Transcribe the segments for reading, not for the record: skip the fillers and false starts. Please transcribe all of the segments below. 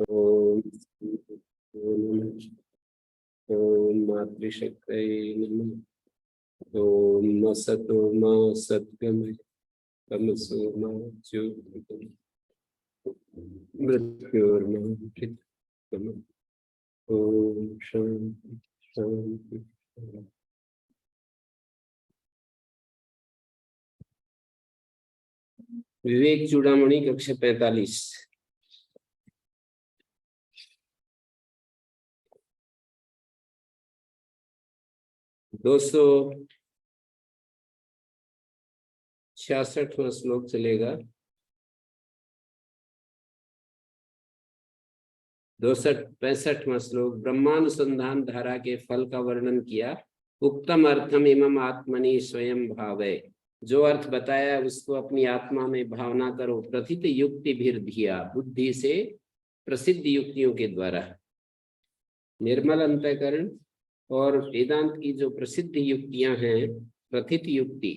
ओम ओम मातृशक्तये नमः। ओम असतो मा सद्गमय तमसो मा ज्योतिर्गमय मृत्योर्मामृतंगमः। ओम शांति शांति। विवेक चूड़ामणि कक्षा 45। दोस्तों 66वां श्लोक चलेगा। 65वां श्लोक ब्रह्मानुसंधान धारा के फल का वर्णन किया। उक्तम अर्थम इमम आत्मनि स्वयं भावे, जो अर्थ बताया उसको अपनी आत्मा में भावना करो। प्रथित युक्ति भी धिया, बुद्धि से प्रसिद्ध युक्तियों के द्वारा। निर्मल अंतःकरण और वेदांत की जो प्रसिद्ध युक्तियां हैं, प्रथित युक्ति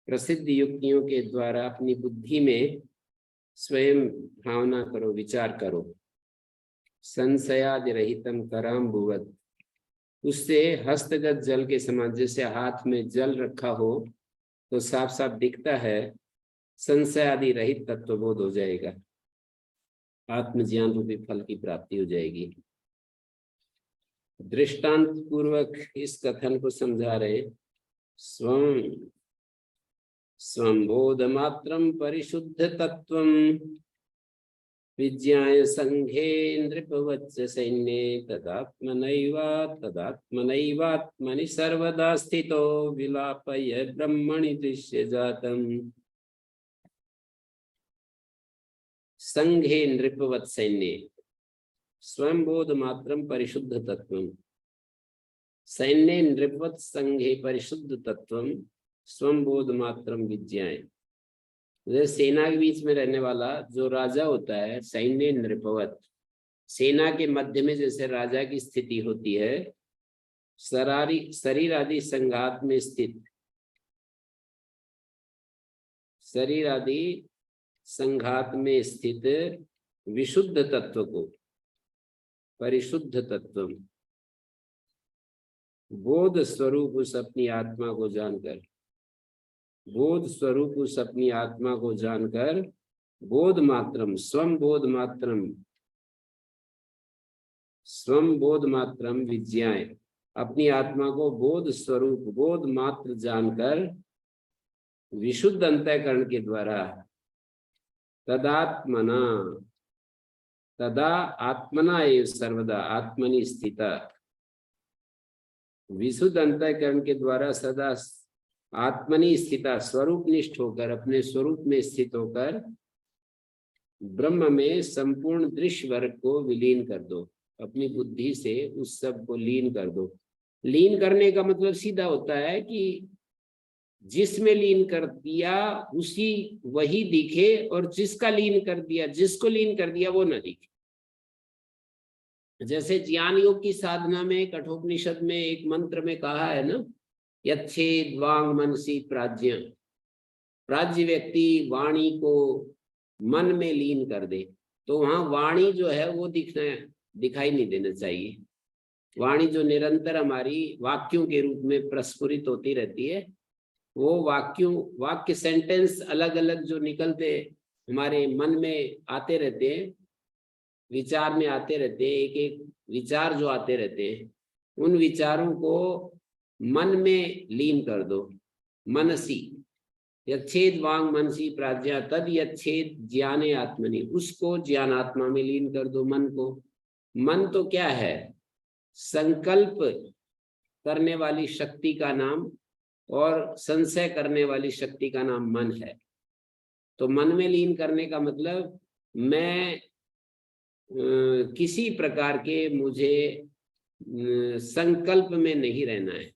प्रसिद्ध युक्तियों के द्वारा अपनी बुद्धि में स्वयं भावना करो, विचार करो। संशयादि रहितम कराम्बुवत, उससे हस्तगत जल के समान, जैसे हाथ में जल रखा हो तो साफ साफ दिखता है, संशय आदि रहित तत्वबोध हो जाएगा, आत्मज्ञान रूपी फल की प्राप्ति हो जाएगी। दृष्टांत पूर्वक इस कथन को समझा रहे। स्वं बोध मात्रम परिशुद्ध तत्वम विज्ञाय संघे नृपवच्च सैन्ये तदात्मनैवात्मनि सर्वदा स्थितो विलापय ब्रह्मणि दृश्य जातम्। संघे नृपवत् सैन्ये, स्वयं बोध मात्रम परिशुद्ध तत्वम, सैन्ये नृपवत् संघे परिशुद्ध तत्वम स्वयं बोध मात्रम विज्ञाय। सेना के बीच में रहने वाला जो राजा होता है, सैन्य नृपवत, सेना के मध्य में जैसे राजा की स्थिति होती है, शरीर आदि संघात में स्थित, शरीर आदि संघात में स्थित विशुद्ध तत्व को परिशुद्ध तत्व, बोध स्वरूप उस अपनी आत्मा को जानकर, बोध स्वरूप उस अपनी आत्मा को जानकर, बोध मात्रम स्वम बोध मात्रम, स्वम बोध मात्रम विज्ञाय, अपनी आत्मा को बोध स्वरूप बोध मात्र जानकर विशुद्ध अंतःकरण के द्वारा तदात्मना, तदा आत्मना एव सर्वदा आत्मनि स्थिता, विशुद्ध अंतःकरण के द्वारा सदा आत्मनि स्थिता, स्वरूप निष्ठ होकर, अपने स्वरूप में स्थित होकर ब्रह्म में संपूर्ण दृश्य वर्ग को विलीन कर दो। अपनी बुद्धि से उस सब को लीन कर दो। लीन करने का मतलब सीधा होता है कि जिसमें लीन कर दिया उसी वही दिखे, और जिसका लीन कर दिया, जिसको लीन कर दिया वो न दिखे। जैसे ज्ञान योग की साधना में कठोपनिषद में एक मंत्र में कहा है ना, यच्छेद वांग मनसी प्राज्ञ, प्राज्ञ व्यक्ति वाणी को मन में लीन कर दे, तो वहां वाणी जो है वो दिखाई नहीं देना चाहिए। वाणी जो निरंतर हमारी वाक्यों के रूप में प्रस्फुरित होती रहती है, वो वाक्य सेंटेंस अलग अलग जो निकलते हमारे मन में आते रहते हैं, विचार में आते रहते हैं, एक एक विचार जो आते रहते हैं, उन विचारों को मन में लीन कर दो। मनसी यच्छेद वांग मनसी प्राज्ञा तद यच्छेद ज्ञाने आत्मनि, उसको ज्ञान आत्मा में लीन कर दो। मन को, मन तो क्या है, संकल्प करने वाली शक्ति का नाम और संशय करने वाली शक्ति का नाम मन है। तो मन में लीन करने का मतलब मैं किसी प्रकार के मुझे संकल्प में नहीं रहना है,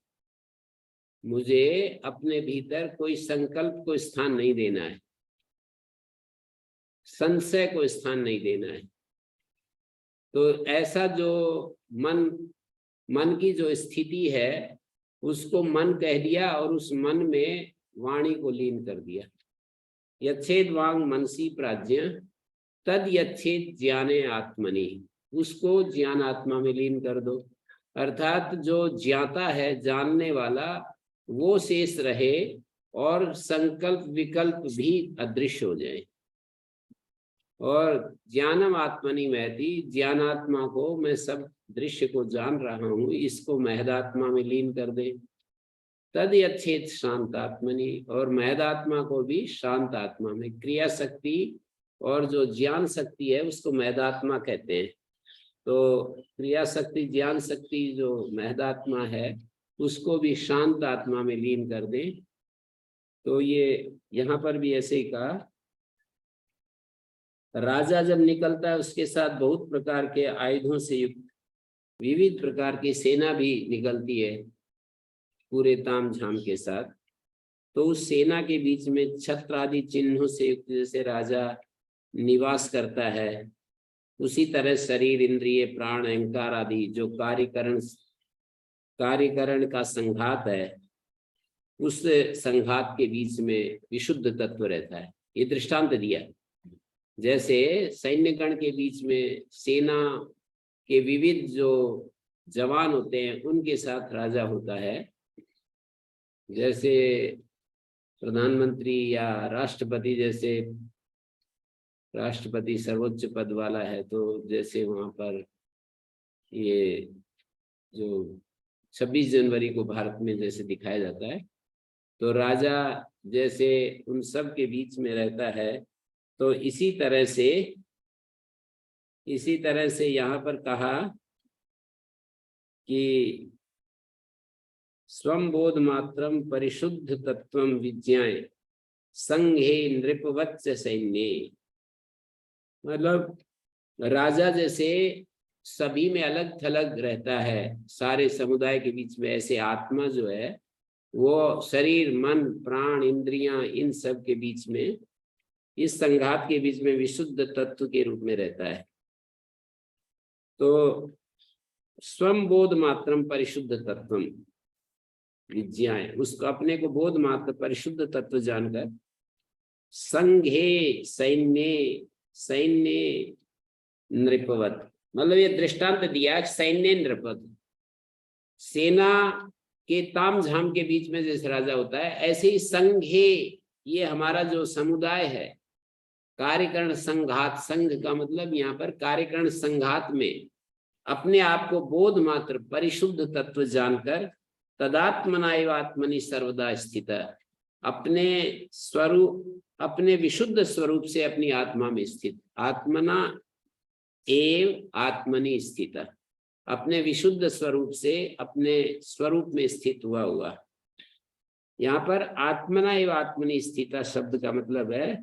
मुझे अपने भीतर कोई संकल्प को स्थान नहीं देना है, संशय को स्थान नहीं देना है। तो ऐसा जो मन की जो स्थिति है उसको मन कह दिया और उस मन में वाणी को लीन कर दिया। यच्छेद वांग मनसी प्राज्ञ तद यच्छेद ज्ञाने आत्मनि, उसको ज्ञान आत्मा में लीन कर दो। अर्थात जो ज्ञाता है, जानने वाला, वो शेष रहे और संकल्प विकल्प भी अदृश्य हो जाए। और ज्ञानम आत्मनि महति, ज्ञानात्मा को, मैं सब दृश्य को जान रहा हूँ, इसको महदात्मा में लीन कर दे। तद यच्छेद शांत आत्मनि, और महदात्मा को भी शांत आत्मा में, क्रिया शक्ति और जो ज्ञान शक्ति है उसको महदात्मा कहते हैं। तो क्रिया शक्ति, ज्ञान शक्ति जो महदात्मा है उसको भी शांत आत्मा में लीन कर दे। तो ये यहाँ पर भी ऐसे ही कहा, राजा जब निकलता है उसके साथ बहुत प्रकार के आयुधों से युक्त विविध प्रकार की सेना भी निकलती है पूरे ताम झाम के साथ। तो उस सेना के बीच में छत्र आदि चिन्हों से युक्त जैसे राजा निवास करता है, उसी तरह शरीर, इंद्रिय, प्राण, अहंकार आदि जो कार्यकरण का संघात है, उस संघात के बीच में विशुद्ध तत्व रहता है। ये दृष्टांत दिया। जैसे सैन्यगण के बीच में सेना के विविध जो जवान होते हैं उनके साथ राजा होता है। जैसे प्रधानमंत्री या राष्ट्रपति, जैसे राष्ट्रपति सर्वोच्च पद वाला है, तो जैसे वहाँ पर ये जो 26 जनवरी को भारत में जैसे दिखाया जाता है, तो राजा जैसे उन सब के बीच में रहता है। तो इसी तरह से यहाँ पर कहा कि स्वम बोध मात्रम परिशुद्ध तत्वम विज्ञाय संघे नृपवत्स सैन्य, मतलब राजा जैसे सभी में अलग थलग रहता है, सारे समुदाय के बीच में, ऐसे आत्मा जो है वो शरीर, मन, प्राण, इंद्रियां, इन सब के बीच में, इस संघात के बीच में विशुद्ध तत्व के रूप में रहता है। तो स्वम बोध मात्रम परिशुद्ध तत्वम विज्ञाय, उसको अपने को बोध मात्र परिशुद्ध तत्व जानकर संघे सैन्य नृपवत, मतलब ये दृष्टांत दिया सैन्य नृपवत, सेना के ताम झाम के बीच में जैसे राजा होता है, ऐसे ही संघे, ये हमारा जो समुदाय है, कार्यकरण संघात, संघ का मतलब यहाँ पर कार्यकरण संघात में अपने आप को बोध मात्र परिशुद्ध तत्व जानकर तदात्मना एव आत्मनि सर्वदा स्थित, अपने स्वरूप, अपने विशुद्ध स्वरूप से अपनी आत्मा में स्थित, आत्मना एव आत्मनि स्थित, अपने विशुद्ध स्वरूप से अपने स्वरूप में स्थित हुआ। यहाँ पर आत्मना एव आत्मनि स्थित शब्द का मतलब है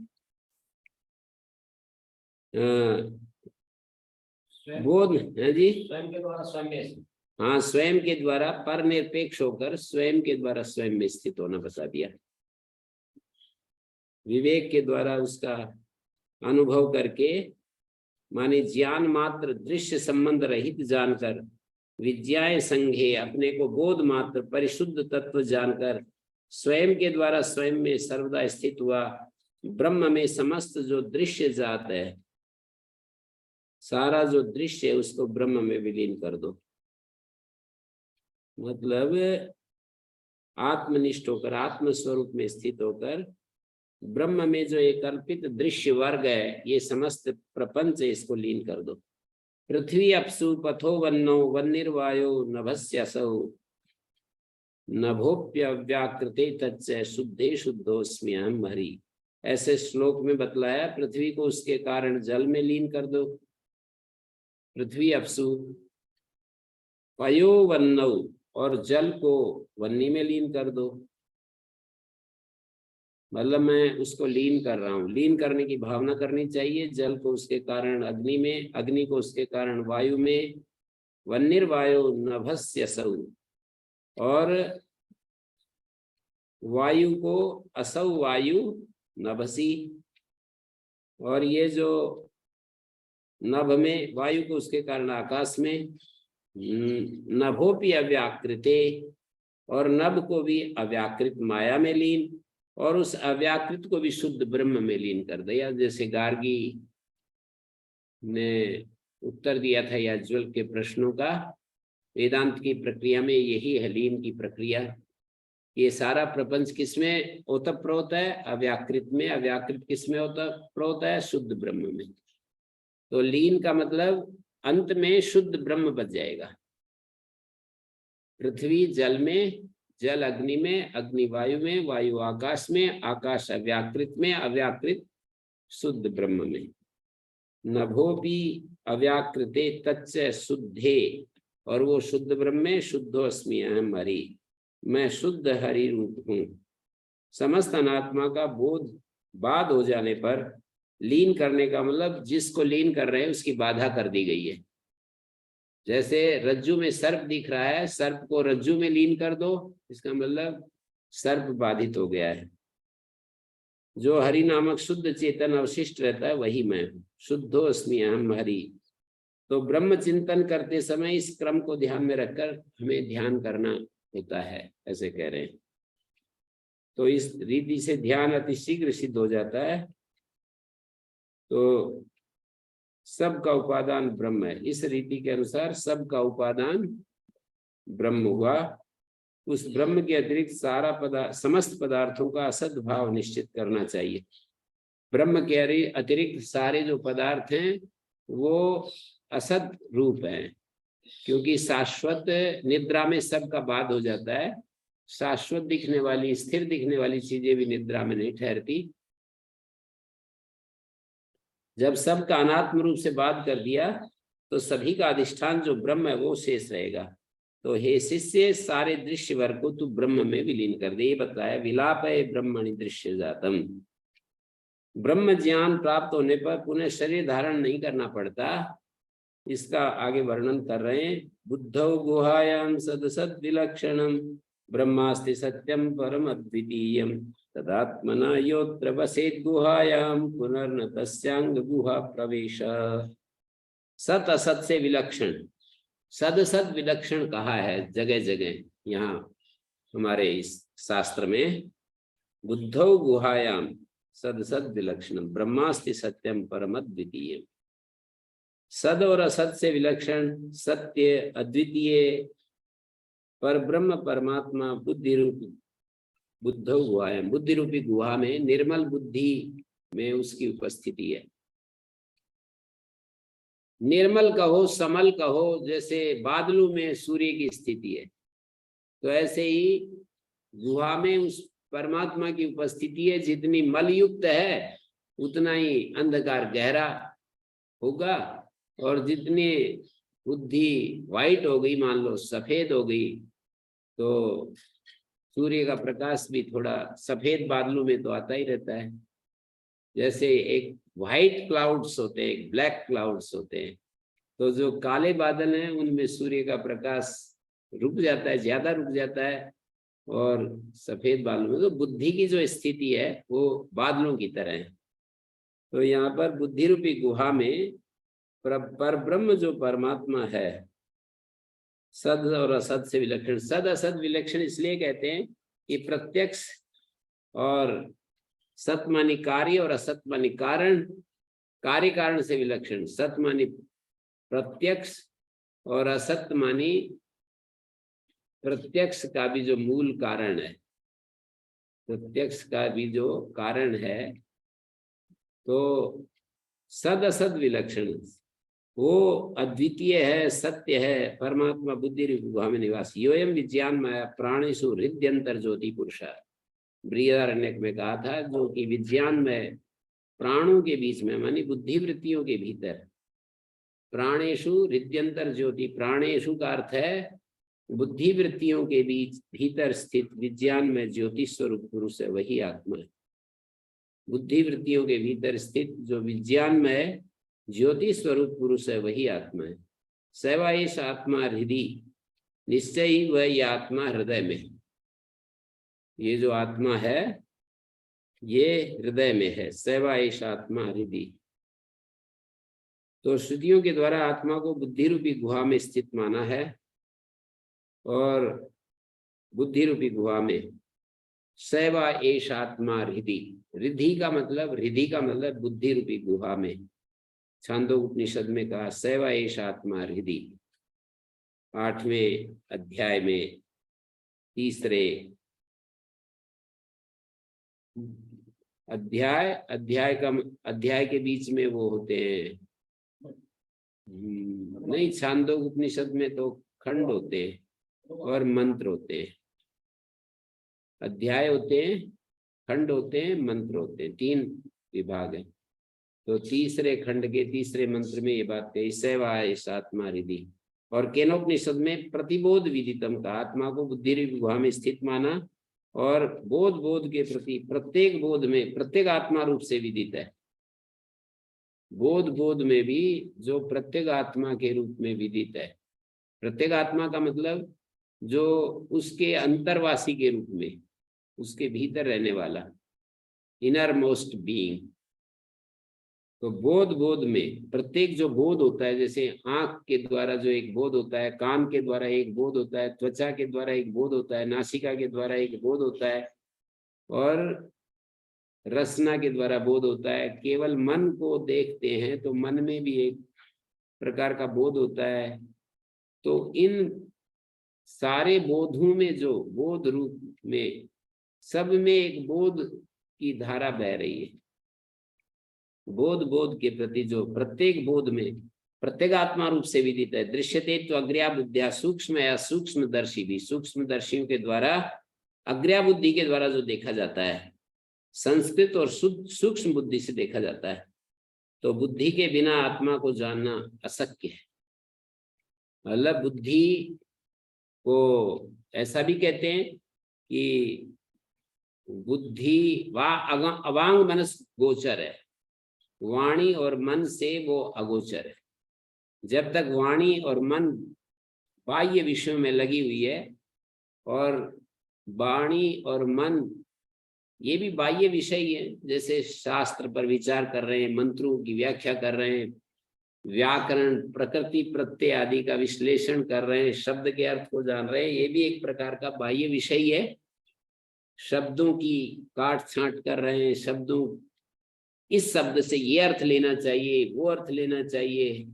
बोध है जी, स्वयं के द्वारा स्वयं में, हाँ, स्वयं के द्वारा पर निरपेक्ष होकर स्वयं के द्वारा स्वयं में स्थित होना बता दिया। विवेक के द्वारा उसका अनुभव करके, माने ज्ञान मात्र दृश्य संबंध रहित जानकर, विज्ञाय संघे, अपने को बोध मात्र परिशुद्ध तत्व जानकर स्वयं के द्वारा स्वयं में सर्वदा स्थित हुआ। ब्रह्म में समस्त जो दृश्य जात है, सारा जो दृश्य है उसको ब्रह्म में विलीन कर दो। मतलब आत्मनिष्ठ होकर, आत्मस्वरूप में स्थित होकर ब्रह्म में जो एक कल्पित दृश्य वर्ग है, ये समस्त प्रपंच है, इसको लीन कर दो। पृथ्वी अपसु पथो वन्नो वन्निर्वायो नभस्यसौ नभोप्य व्याकृते तच्च शुद्धे शुद्धोस्मि अहम हरि, ऐसे श्लोक में बतलाया। पृथ्वी को उसके कारण जल में लीन कर दो, पृथ्वी अपसु, पयो वन्नौ, और जल को वन्नी में लीन कर दो, मतलब मैं उसको लीन कर रहा हूँ। लीन करने की भावना करनी चाहिए। जल को उसके कारण अग्नि में, अग्नि को उसके कारण वायु में, वन्निर्वायो नभस्यसौ, और वायु को असौ वायु नभसी, और ये जो नभ में वायु को उसके कारण आकाश में, नभोपि अव्याकृते, और नभ को भी अव्याकृत माया में लीन, और उस अव्याकृत को भी शुद्ध ब्रह्म में लीन कर दिया। जैसे गार्गी ने उत्तर दिया था याज्ञवल्क्य के प्रश्नों का। वेदांत की प्रक्रिया में यही है लीन की प्रक्रिया। ये सारा प्रपंच किसमें ओतप्रोत है? अव्याकृत में। अव्याकृत किसमें ओतप्रोत है? शुद्ध ब्रह्म में। तो लीन का मतलब अंत में शुद्ध ब्रह्म बच जाएगा। पृथ्वी जल में, जल अग्नि में, अग्नि वायु में, वायु आकाश में, आकाश अव्याकृत में, अव्याकृत शुद्ध ब्रह्म में। नभोपि अव्याकृते तच्च शुद्धे, और वो शुद्ध ब्रह्म में शुद्धोस्मि अहम हरि, मैं शुद्ध हरि रूप हूँ। समस्त अनात्मा का बोध बाद हो जाने पर लीन करने का मतलब जिसको लीन कर रहे हैं उसकी बाधा कर दी गई है। जैसे रज्जु में सर्प दिख रहा है, सर्प को रज्जु में लीन कर दो, इसका मतलब सर्प बाधित हो गया है। जो हरि नामक शुद्ध चेतन अवशिष्ट रहता है वही मैं हूँ। शुद्धो अस्मि अहम हरि। तो ब्रह्म चिंतन करते समय इस क्रम को ध्यान में रखकर हमें ध्यान करना होता है, ऐसे कह रहे हैं। तो इस रीति से ध्यान अतिशीघ्र सिद्ध हो जाता है। तो सबका उपादान ब्रह्म है। इस रीति के अनुसार सबका उपादान ब्रह्म हुआ। उस ब्रह्म के अतिरिक्त सारा समस्त पदार्थों का असद भाव निश्चित करना चाहिए। ब्रह्म के अतिरिक्त सारे जो पदार्थ हैं वो असद रूप हैं, क्योंकि शाश्वत निद्रा में सबका बाद हो जाता है। शाश्वत दिखने वाली, स्थिर दिखने वाली चीजें भी निद्रा में नहीं ठहरती। जब सबका अनात्म रूप से बात कर दिया तो सभी का अधिष्ठान जो ब्रह्म है वो शेष रहेगा। तो हे शिष्य, सारे दृश्य वर्ग को तू ब्रह्म में विलीन कर दे। ये बताया विलाप है ब्रह्मणि दृश्य जातम। ब्रह्म ज्ञान प्राप्त होने पर पुनः शरीर धारण नहीं करना पड़ता। इसका आगे वर्णन कर रहे हैं। बुद्धौ गुहायां सदसद विलक्षणम ब्रह्मास्ति सत्यम परम अद्वितीयम तदात्मना योत्र वसेत गुहायां पुनर्न तस्यांग गुहा प्रवेश। सत असत से विलक्षण, सद सद विलक्षण कहा है जगह जगह। यहाँ हमारे इस शास्त्र में बुद्धौ गुहायाम सद सद विलक्षणम ब्रह्मास्ति सत्यम परम अद्वितीय। सद और असत से विलक्षण, सत्य अद्वितीय पर ब्रह्म परमात्मा बुद्धि रूपी बुद्धौ गुहायाम, बुद्धि रूपी गुहा में निर्मल बुद्धि में उसकी उपस्थिति है। निर्मल कहो, समल कहो, जैसे बादलों में सूर्य की स्थिति है, तो ऐसे ही गुहा में उस परमात्मा की उपस्थिति है। जितनी मलयुक्त है उतना ही अंधकार गहरा होगा, और जितनी बुद्धि व्हाइट हो गई, मान लो सफेद हो गई, तो सूर्य का प्रकाश भी थोड़ा सफेद बादलों में तो आता ही रहता है। जैसे एक व्हाइट क्लाउड्स होते हैं, एक ब्लैक क्लाउड्स होते हैं, तो जो काले बादल हैं उनमें सूर्य का प्रकाश रुक जाता है, ज्यादा रुक जाता है, और सफेद बादलों में तो बुद्धि की जो स्थिति है वो बादलों की तरह है। तो यहाँ पर बुद्धि रूपी गुहा में पर ब्रह्म जो परमात्मा है, सद और असद से विलक्षण। सद असद विलक्षण इसलिए कहते हैं कि प्रत्यक्ष और सत मानी कार्य और असत मानी कारण, कार्य कारण से विलक्षण। सत मानी प्रत्यक्ष और असत मानी प्रत्यक्ष का भी जो मूल कारण है, प्रत्यक्ष का भी जो कारण है, तो सद असद विलक्षण वो अद्वितीय है, सत्य है, परमात्मा बुद्धि रूप गुहा में निवासी। योयम विज्ञान माया प्राणेषु हृदयंतर ज्योति पुरुषा। बृहदारण्यक में कहा था, जो कि विज्ञान में प्राणों के बीच में मानी बुद्धिवृत्तियों के भीतर, प्राणेषु हृदयंतर ज्योति, प्राणेषु का अर्थ है बुद्धिवृत्तियों के बीच भीतर स्थित विज्ञान में ज्योति स्वरूप पुरुष है, वही आत्मा है। बुद्धिवृत्तियों के भीतर स्थित जो विज्ञान में ज्योति स्वरूप पुरुष है वही आत्मा है। सैवाएश आत्मा हृदय, निश्चय ही वह ये आत्मा हृदय में, ये जो आत्मा है ये हृदय में है। सैवाएश आत्मा हृदय। तो श्रुतियों के द्वारा आत्मा को बुद्धि रूपी गुहा में स्थित माना है, और बुद्धि रूपी गुहा में सैवा एष आत्मा हृदय, हृदय का मतलब बुद्धि रूपी गुहा में। छांदोग्य उपनिषद में कहा सैवा एष आत्मा हृदि, 8वें अध्याय में तीसरे अध्याय के बीच में वो होते हैं। नहीं, छांदोग्य उपनिषद में तो खंड होते हैं और मंत्र होते हैं। अध्याय होते हैं, खंड होते हैं, मंत्र होते हैं, 3 विभाग है। तो तीसरे खंड के तीसरे मंत्र में ये बात कही सैवा एष आत्मा हृदि। और केनोपनिषद में प्रतिबोध विदितम का, आत्मा को बुद्धि गुहा में स्थित माना और बोध के प्रति प्रत्येक बोध में प्रत्येक आत्मा रूप से विदित है। बोध में भी जो प्रत्येक आत्मा के रूप में विदित है। प्रत्येक आत्मा का मतलब जो उसके अंतर्वासी के रूप में, उसके भीतर रहने वाला, इनर मोस्ट बीइंग। तो बोध में प्रत्येक जो बोध होता है, जैसे आंख के द्वारा जो एक बोध होता है, कान के द्वारा एक बोध होता है, त्वचा के द्वारा एक बोध होता है, नासिका के द्वारा एक बोध होता है और रसना के द्वारा बोध होता है। केवल मन को देखते हैं तो मन में भी एक प्रकार का बोध होता है। तो इन सारे बोधों में जो बोध रूप में सब में एक बोध की धारा बह रही है। बोध के प्रति जो प्रत्येक बोध में प्रत्येक आत्मा रूप से विदित है। दृश्यते तो अग्र्या बुद्धिया सूक्ष्म या सूक्ष्मदर्शी भी, सूक्ष्मदर्शियों के द्वारा, अग्र्या बुद्धि के द्वारा जो देखा जाता है, संस्कृत और सूक्ष्म बुद्धि से देखा जाता है। तो बुद्धि के बिना आत्मा को जानना अशक्य है। मतलब बुद्धि को ऐसा भी कहते हैं कि बुद्धि वा अवांग मनस गोचर है, वाणी और मन से वो अगोचर है। जब तक वाणी और मन बाह्य विषयों में लगी हुई है, और वाणी और मन ये भी बाह्य विषय ही है, जैसे शास्त्र पर विचार कर रहे हैं, मंत्रों की व्याख्या कर रहे हैं, व्याकरण, प्रकृति प्रत्यय आदि का विश्लेषण कर रहे हैं, शब्द के अर्थ को जान रहे हैं, ये भी एक प्रकार का बाह्य विषय ही है। शब्दों की काट छांट कर रहे हैं, शब्दों, इस शब्द से ये अर्थ लेना चाहिए, वो अर्थ लेना चाहिए।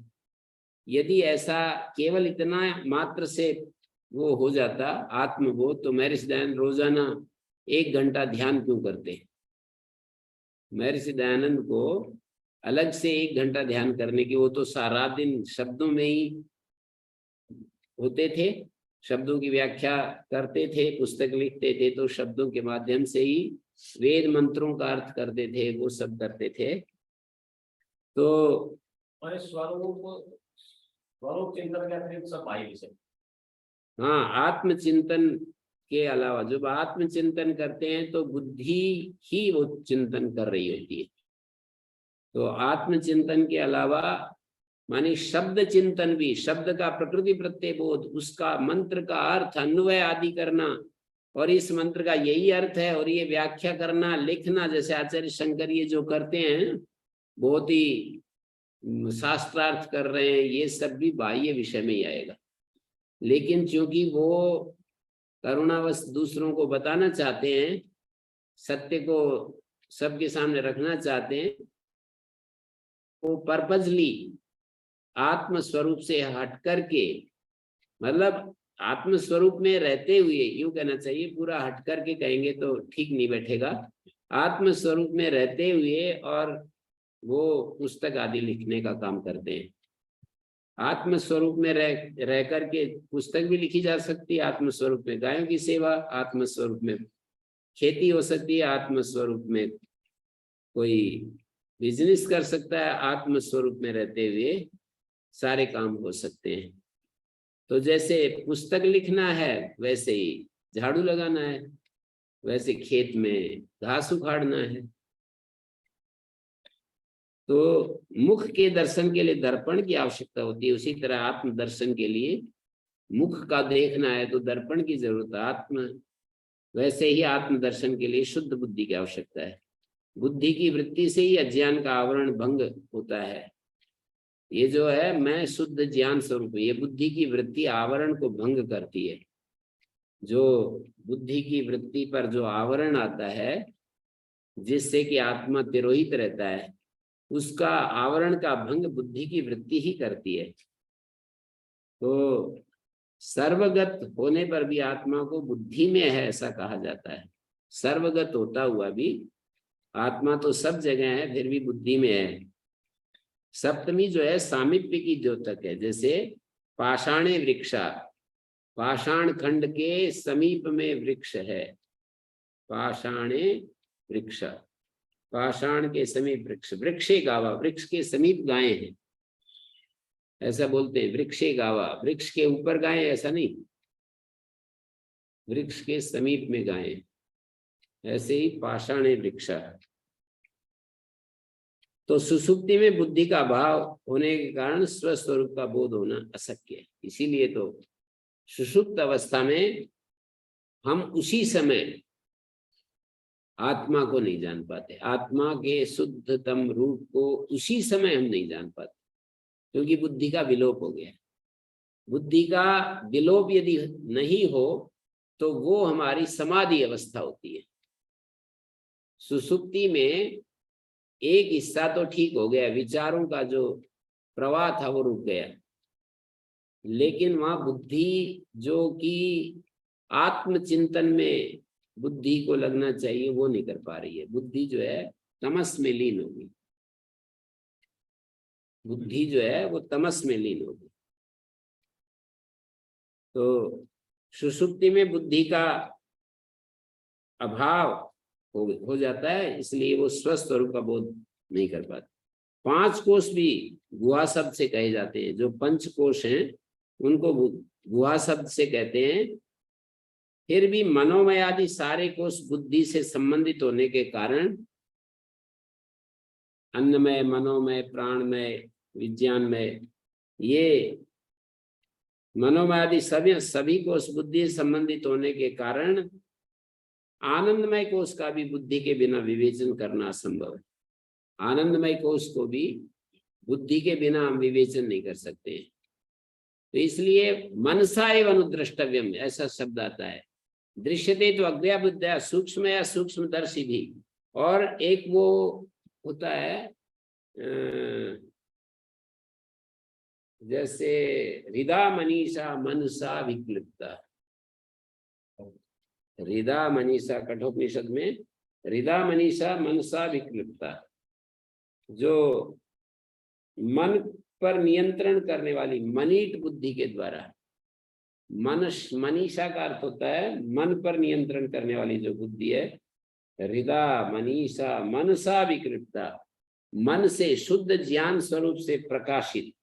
यदि ऐसा केवल इतना मात्र से वो हो जाता आत्मबोध, तो महर्षि दयानंद रोजाना 1 घंटा ध्यान क्यों करते हैं? महर्षि दयानंद को अलग से 1 घंटा ध्यान करने की, वो तो सारा दिन शब्दों में ही होते थे, शब्दों की व्याख्या करते थे, पुस्तक लिखते थे, तो शब्दों के माध्यम से ही वेद मंत्रों का अर्थ करते थे, वो सब करते थे। तो स्वरूप चिंतन के अतिरिक्त सब बाह्य विषय। हाँ, आत्मचिंतन के अलावा जब आत्मचिंतन करते हैं तो बुद्धि ही वो चिंतन कर रही होती है। तो आत्मचिंतन के अलावा मानी शब्द चिंतन भी, शब्द का प्रकृति प्रत्यय बोध, उसका मंत्र का अर्थ अन्वय आदि करना, और इस मंत्र का यही अर्थ है और ये व्याख्या करना, लिखना, जैसे आचार्य शंकर ये जो करते हैं, बहुत ही शास्त्रार्थ कर रहे हैं, ये सब भी बाह्य विषय में ही आएगा। लेकिन चूंकि वो करुणावश दूसरों को बताना चाहते हैं, सत्य को सबके सामने रखना चाहते हैं, वो पर्पजली आत्म स्वरूप से हट करके, मतलब आत्म स्वरूप में रहते हुए, यूं कहना चाहिए, पूरा हट करके कहेंगे तो ठीक नहीं बैठेगा, आत्म स्वरूप में रहते हुए और वो पुस्तक आदि लिखने का काम करते हैं। आत्म स्वरूप में रह करके पुस्तक भी लिखी जा सकती है, आत्म स्वरूप में गायों की सेवा, आत्म स्वरूप में खेती हो सकती है, आत्म स्वरूप में कोई बिजनेस कर सकता है, आत्म स्वरूप में रहते हुए सारे काम हो सकते हैं। तो जैसे पुस्तक लिखना है, वैसे ही झाड़ू लगाना है, वैसे खेत में घास उखाड़ना है। तो मुख के दर्शन के लिए दर्पण की आवश्यकता होती है, उसी तरह आत्म दर्शन के लिए मुख का देखना है तो दर्पण की जरूरत है। वैसे ही आत्म दर्शन के लिए शुद्ध बुद्धि की आवश्यकता है। बुद्धि की वृत्ति से ही अज्ञान का आवरण भंग होता है। ये जो है मैं शुद्ध ज्ञान स्वरूप, ये बुद्धि की वृत्ति आवरण को भंग करती है। जो बुद्धि की वृत्ति पर जो आवरण आता है, जिससे कि आत्मा तिरोहित रहता है, उसका आवरण का भंग बुद्धि की वृत्ति ही करती है। तो सर्वगत होने पर भी आत्मा को बुद्धि में है ऐसा कहा जाता है। सर्वगत होता हुआ भी आत्मा तो सब जगह है, फिर भी बुद्धि में है। सप्तमी जो है सामीप्य की द्योतक है। जैसे पाषाणे वृक्षा, पाषाण खंड के समीप में वृक्ष है। पाषाणे वृक्ष, पाषाण के समीप वृक्ष। वृक्षे गावा, वृक्ष के समीप गायें हैं ऐसा बोलते हैं। वृक्षे गावा, वृक्ष के ऊपर गायें ऐसा नहीं, वृक्ष के समीप में गायें। ऐसे ही पाषाणे वृक्षा। तो सुसुप्ति में बुद्धि का अभाव होने के कारण स्वस्वरूप का बोध होना अशक्य है। इसीलिए तो सुषुप्त अवस्था में हम उसी समय आत्मा को नहीं जान पाते। आत्मा के शुद्धतम रूप को उसी समय हम नहीं जान पाते, क्योंकि बुद्धि का विलोप हो गया। बुद्धि का विलोप यदि नहीं हो तो वो हमारी समाधि अवस्था होती है। सुसुप्ति में एक हिस्सा तो ठीक हो गया, विचारों का जो प्रवाह था वो रुक गया, लेकिन वहां बुद्धि जो कि आत्मचिंतन में बुद्धि को लगना चाहिए वो नहीं कर पा रही है। बुद्धि जो है तमस में लीन होगी। बुद्धि जो है वो तमस में लीन होगी। तो सुषुप्ति में बुद्धि का अभाव हो जाता है, इसलिए वो स्वस्वरूप का बोध नहीं कर पाते। 5 कोश भी गुहा शब्द से कहे जाते हैं। जो 5 कोश हैं उनको गुहा शब्द से कहते हैं। फिर भी मनोमय आदि सारे कोश बुद्धि से संबंधित होने के कारण अन्नमय, मनोमय, प्राणमय, विज्ञानमय, ये मनोमय आदि सभी कोश बुद्धि से संबंधित होने के कारण आनंदमय कोश का भी बुद्धि के बिना विवेचन करना असंभव है। आनंदमय कोश को भी बुद्धि के बिना हम विवेचन नहीं कर सकते हैं। तो इसलिए मनसा एवं अनुद्रष्टव्यम ऐसा शब्द आता है। दृश्यते तो अज्ञा बुद्धिया सूक्ष्म या सूक्ष्मदर्शी भी। और एक वो होता है जैसे हृदा मनीषा मनसा विक्लिप्ता। हृदा मनीषा कठोपनिषद में हृदा मनीषा मनसा विक्लिप्ता, जो मन पर नियंत्रण करने वाली मनीट बुद्धि के द्वारा, मनीषा का अर्थ होता है मन पर नियंत्रण करने वाली जो बुद्धि है। हृदा मनीषा मनसा विकृप्ता, मन से शुद्ध ज्ञान स्वरूप से प्रकाशित,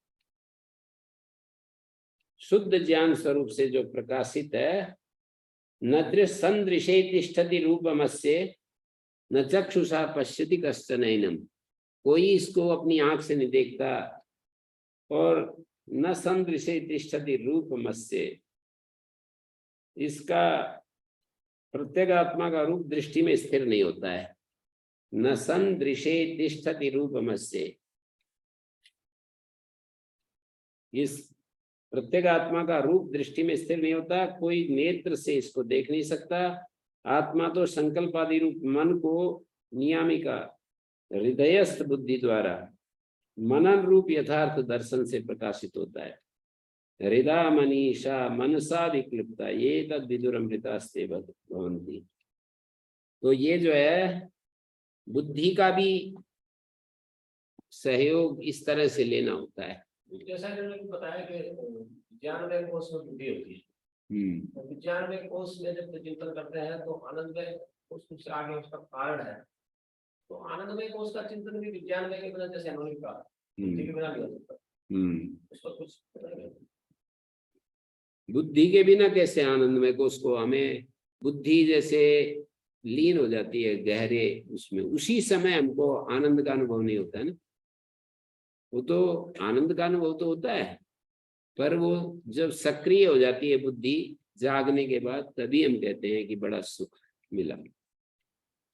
शुद्ध ज्ञान स्वरूप से जो प्रकाशित है। न संदृशे तिष्ठति रूपमस्य न चक्षुषा पश्यति कश्चनैनम। कोई इसको अपनी आंख से नहीं देखता। और न संदृशे तिष्ठति रूपमस्य, इसका प्रत्यगात्मा का रूप दृष्टि में स्थिर नहीं होता है। न संदृशे तिष्ठति रूपमस्य, इस प्रत्यगात्मा का रूप दृष्टि में स्थिर नहीं होता। कोई नेत्र से इसको देख नहीं सकता। आत्मा तो संकल्प आदि रूप मन को नियामिका हृदयस्थ बुद्धि द्वारा मनन रूप यथार्थ दर्शन से प्रकाशित होता है। हृदा मनीषा मनसा विक्लिप्ता ये तद विदुरमृतास्ते भवन्ति। तो ये जो है बुद्धि का भी सहयोग इस तरह से लेना होता है। जैसा कि बताया कि विज्ञान में कोष में बुद्धि होती है। तो विज्ञान में कोष में जब चिंतन करते हैं तो आनंद में कुछ आगे उसका कारण है। तो आनंदमय कोष का चिंतन भी विज्ञान में के बिना, जैसे अनुभव का बुद्धि के बिना नहीं हो सकता। उसका कुछ बुद्धि के बिना कैसे आनंदमय कोष को, हमें बुद्धि जैसे लीन हो जाती है गहरे उसमें, उसी समय हमको आनंद का अनुभव नहीं होता है ना। वो तो आनंद का अनुभव तो होता है, पर वो जब सक्रिय हो जाती है बुद्धि जागने के बाद, तभी हम कहते हैं कि बड़ा सुख मिला,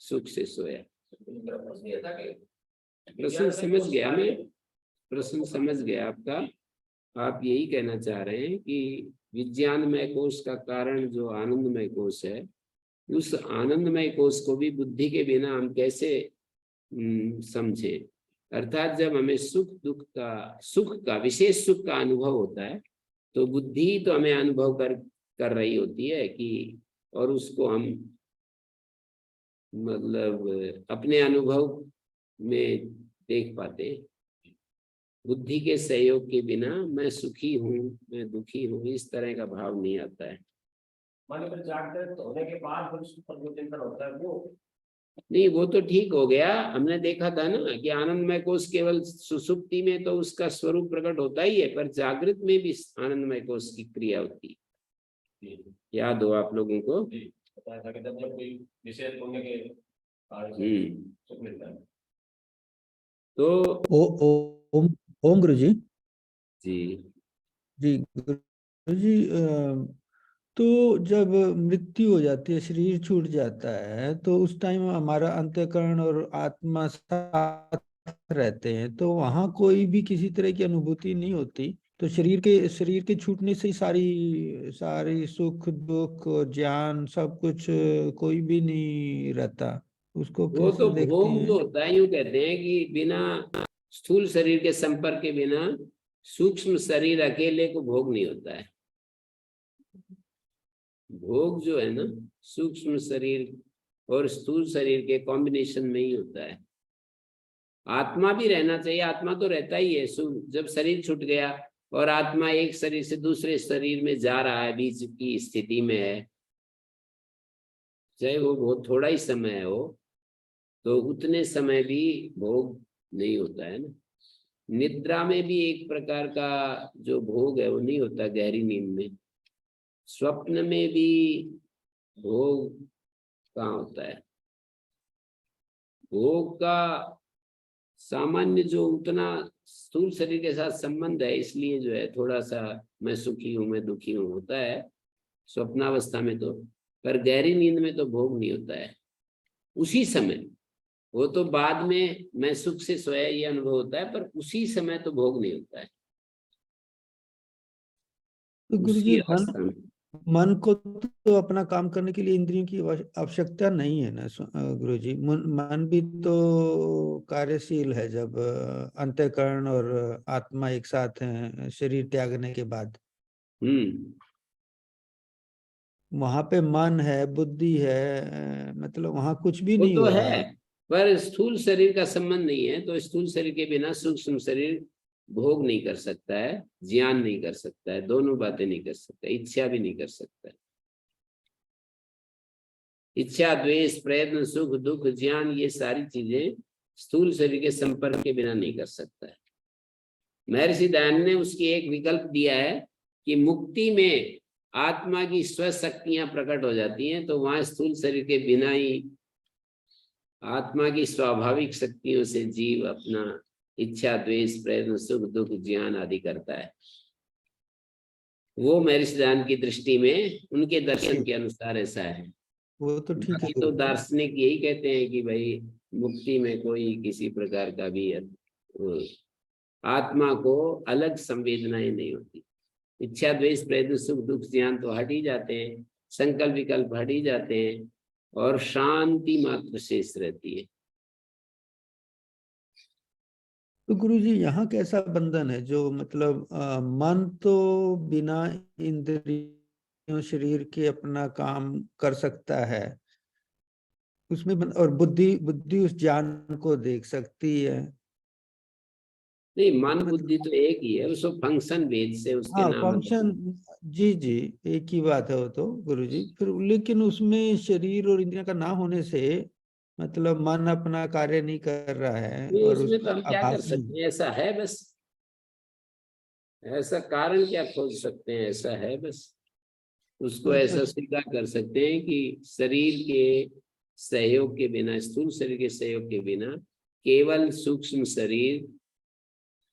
सुख से सोया। प्रश्न समझ गया मैं, प्रश्न समझ गया आपका। आप यही कहना चाह रहे हैं कि विज्ञानमय कोष का कारण जो आनंदमय कोष है, उस आनंदमय कोष को भी बुद्धि के बिना हम कैसे समझे। अर्थात जब हमें सुख का विशेष सुख का अनुभव होता है तो बुद्धि तो हमें अनुभव कर रही होती है कि, और उसको हम मतलब अपने अनुभव में देख पाते हैं। बुद्धि के सहयोग के बिना मैं सुखी हूँ, मैं दुखी हूँ, इस तरह का भाव नहीं आता है। मान लीजिए जागृत होने के बाद फिर उसके ऊपर जो चिंतन होता है वो नहीं, वो तो ठीक हो गया। हमने देखा था ना कि आनंदमय कोश केवल सुसुप्ति में तो उसका स्वरूप प्रकट होता ही है, पर जागृत में भी आनंदमय कोश की क्रिया होती है। याद हो आप लोगों को? बताया था कि जब कोई विशेष पुण्य के कारण से सुख मिलता है तो ओम ओम गुरु जी। जी जी गुरु जी, तो जब मृत्यु हो जाती है, शरीर छूट जाता है, तो उस टाइम हमारा अंतःकरण और आत्मा साथ रहते हैं, तो वहां कोई भी किसी तरह की अनुभूति नहीं होती। तो शरीर के छूटने से ही सारी सारी सुख दुख ज्ञान सब कुछ कोई भी नहीं रहता। उसको वो कैसे तो देखते भोग हैं? जो होता है, यूं कहते हैं कि बिना स्थूल शरीर के संपर्क के बिना सूक्ष्म शरीर अकेले को भोग नहीं होता है। भोग जो है ना, सूक्ष्म शरीर और स्थूल शरीर के कॉम्बिनेशन में ही होता है। आत्मा भी रहना चाहिए, आत्मा तो रहता ही है। जब शरीर छूट गया और आत्मा एक शरीर से दूसरे शरीर में जा रहा है, बीच की स्थिति में है, चाहे वो बहुत थोड़ा ही समय हो, तो उतने समय भी भोग नहीं होता है ना। निद्रा में भी एक प्रकार का जो भोग है वो नहीं होता, गहरी नींद में। स्वप्न में भी भोग कहाँ होता है? भोग का सामान्य जो उतना स्थूल शरीर के साथ संबंध है, इसलिए जो है थोड़ा सा मैं सुखी हूं, मैं दुखी हूं होता है स्वप्नावस्था में तो। पर गहरी नींद में तो भोग नहीं होता है उसी समय। वो तो बाद में मैं सुख से सोया ये अनुभव होता है, पर उसी समय तो भोग नहीं होता है तो गुरु जी, उसी अवस्था में। मन को तो अपना काम करने के लिए इंद्रियों की आवश्यकता नहीं है ना गुरु जी। मन भी तो कार्यशील है जब अंतःकरण और आत्मा एक साथ हैं शरीर त्यागने के बाद। वहां पे मन है, बुद्धि है, मतलब वहां कुछ भी वो नहीं तो हो रहा है, है। पर स्थूल शरीर का संबंध नहीं है, तो स्थूल शरीर के बिना सूक्ष्म शरीर भोग नहीं कर सकता है, ज्ञान नहीं कर सकता है, दोनों बातें नहीं कर सकता, इच्छा भी नहीं कर सकता है। इच्छा द्वेष प्रयत्न सुख दुख ज्ञान, ये सारी चीजें स्थूल शरीर के संपर्क के बिना नहीं कर सकता है। महर्षि दयानंद ने उसकी एक विकल्प दिया है कि मुक्ति में आत्मा की स्वशक्तियां प्रकट हो जाती हैं, तो वहां स्थूल शरीर के बिना ही आत्मा की स्वाभाविक शक्तियों से जीव अपना इच्छा द्वेष प्रयत्न सुख दुख ज्ञान आदि करता है। वो महर्षि दयानंद की दृष्टि में, उनके दर्शन के अनुसार ऐसा है। वो तो ठीक है बाकी तो गुरु जी। दार्शनिक यही कहते हैं कि भाई मुक्ति में कोई किसी प्रकार का भी आत्मा को अलग संवेदनाएं नहीं होती। इच्छा द्वेष प्रयत्न सुख दुख ज्ञान तो हट ही जाते हैं, संकल्प विकल्प हट ही जाते हैं, और शांति मात्र शेष रहती है। तो गुरु जी, यहाँ कैसा बंधन है जो मतलब मन तो बिना इंद्रियों शरीर के अपना काम कर सकता है उसमें और बुद्धि बुद्धि उस ज्ञान को देख सकती है। नहीं, मन बुद्धि मतलब तो एक ही है, उसको फंक्शन भेद से उसके हाँ, नाम अलग फंक्शन। अलग। जी जी, एक ही बात है वो तो गुरु जी। फिर लेकिन उसमें शरीर और इंद्रियों का ना होने से मतलब मन अपना कार्य नहीं कर रहा है नहीं, और उसमें तो उसका हम क्या कर आभासी। सकते हैं, ऐसा है बस। ऐसा कारण क्या खोज सकते हैं, ऐसा है बस। उसको अच्छा ऐसा स्वीकार कर सकते हैं कि शरीर के सहयोग के बिना, स्थूल शरीर के सहयोग के बिना केवल सूक्ष्म शरीर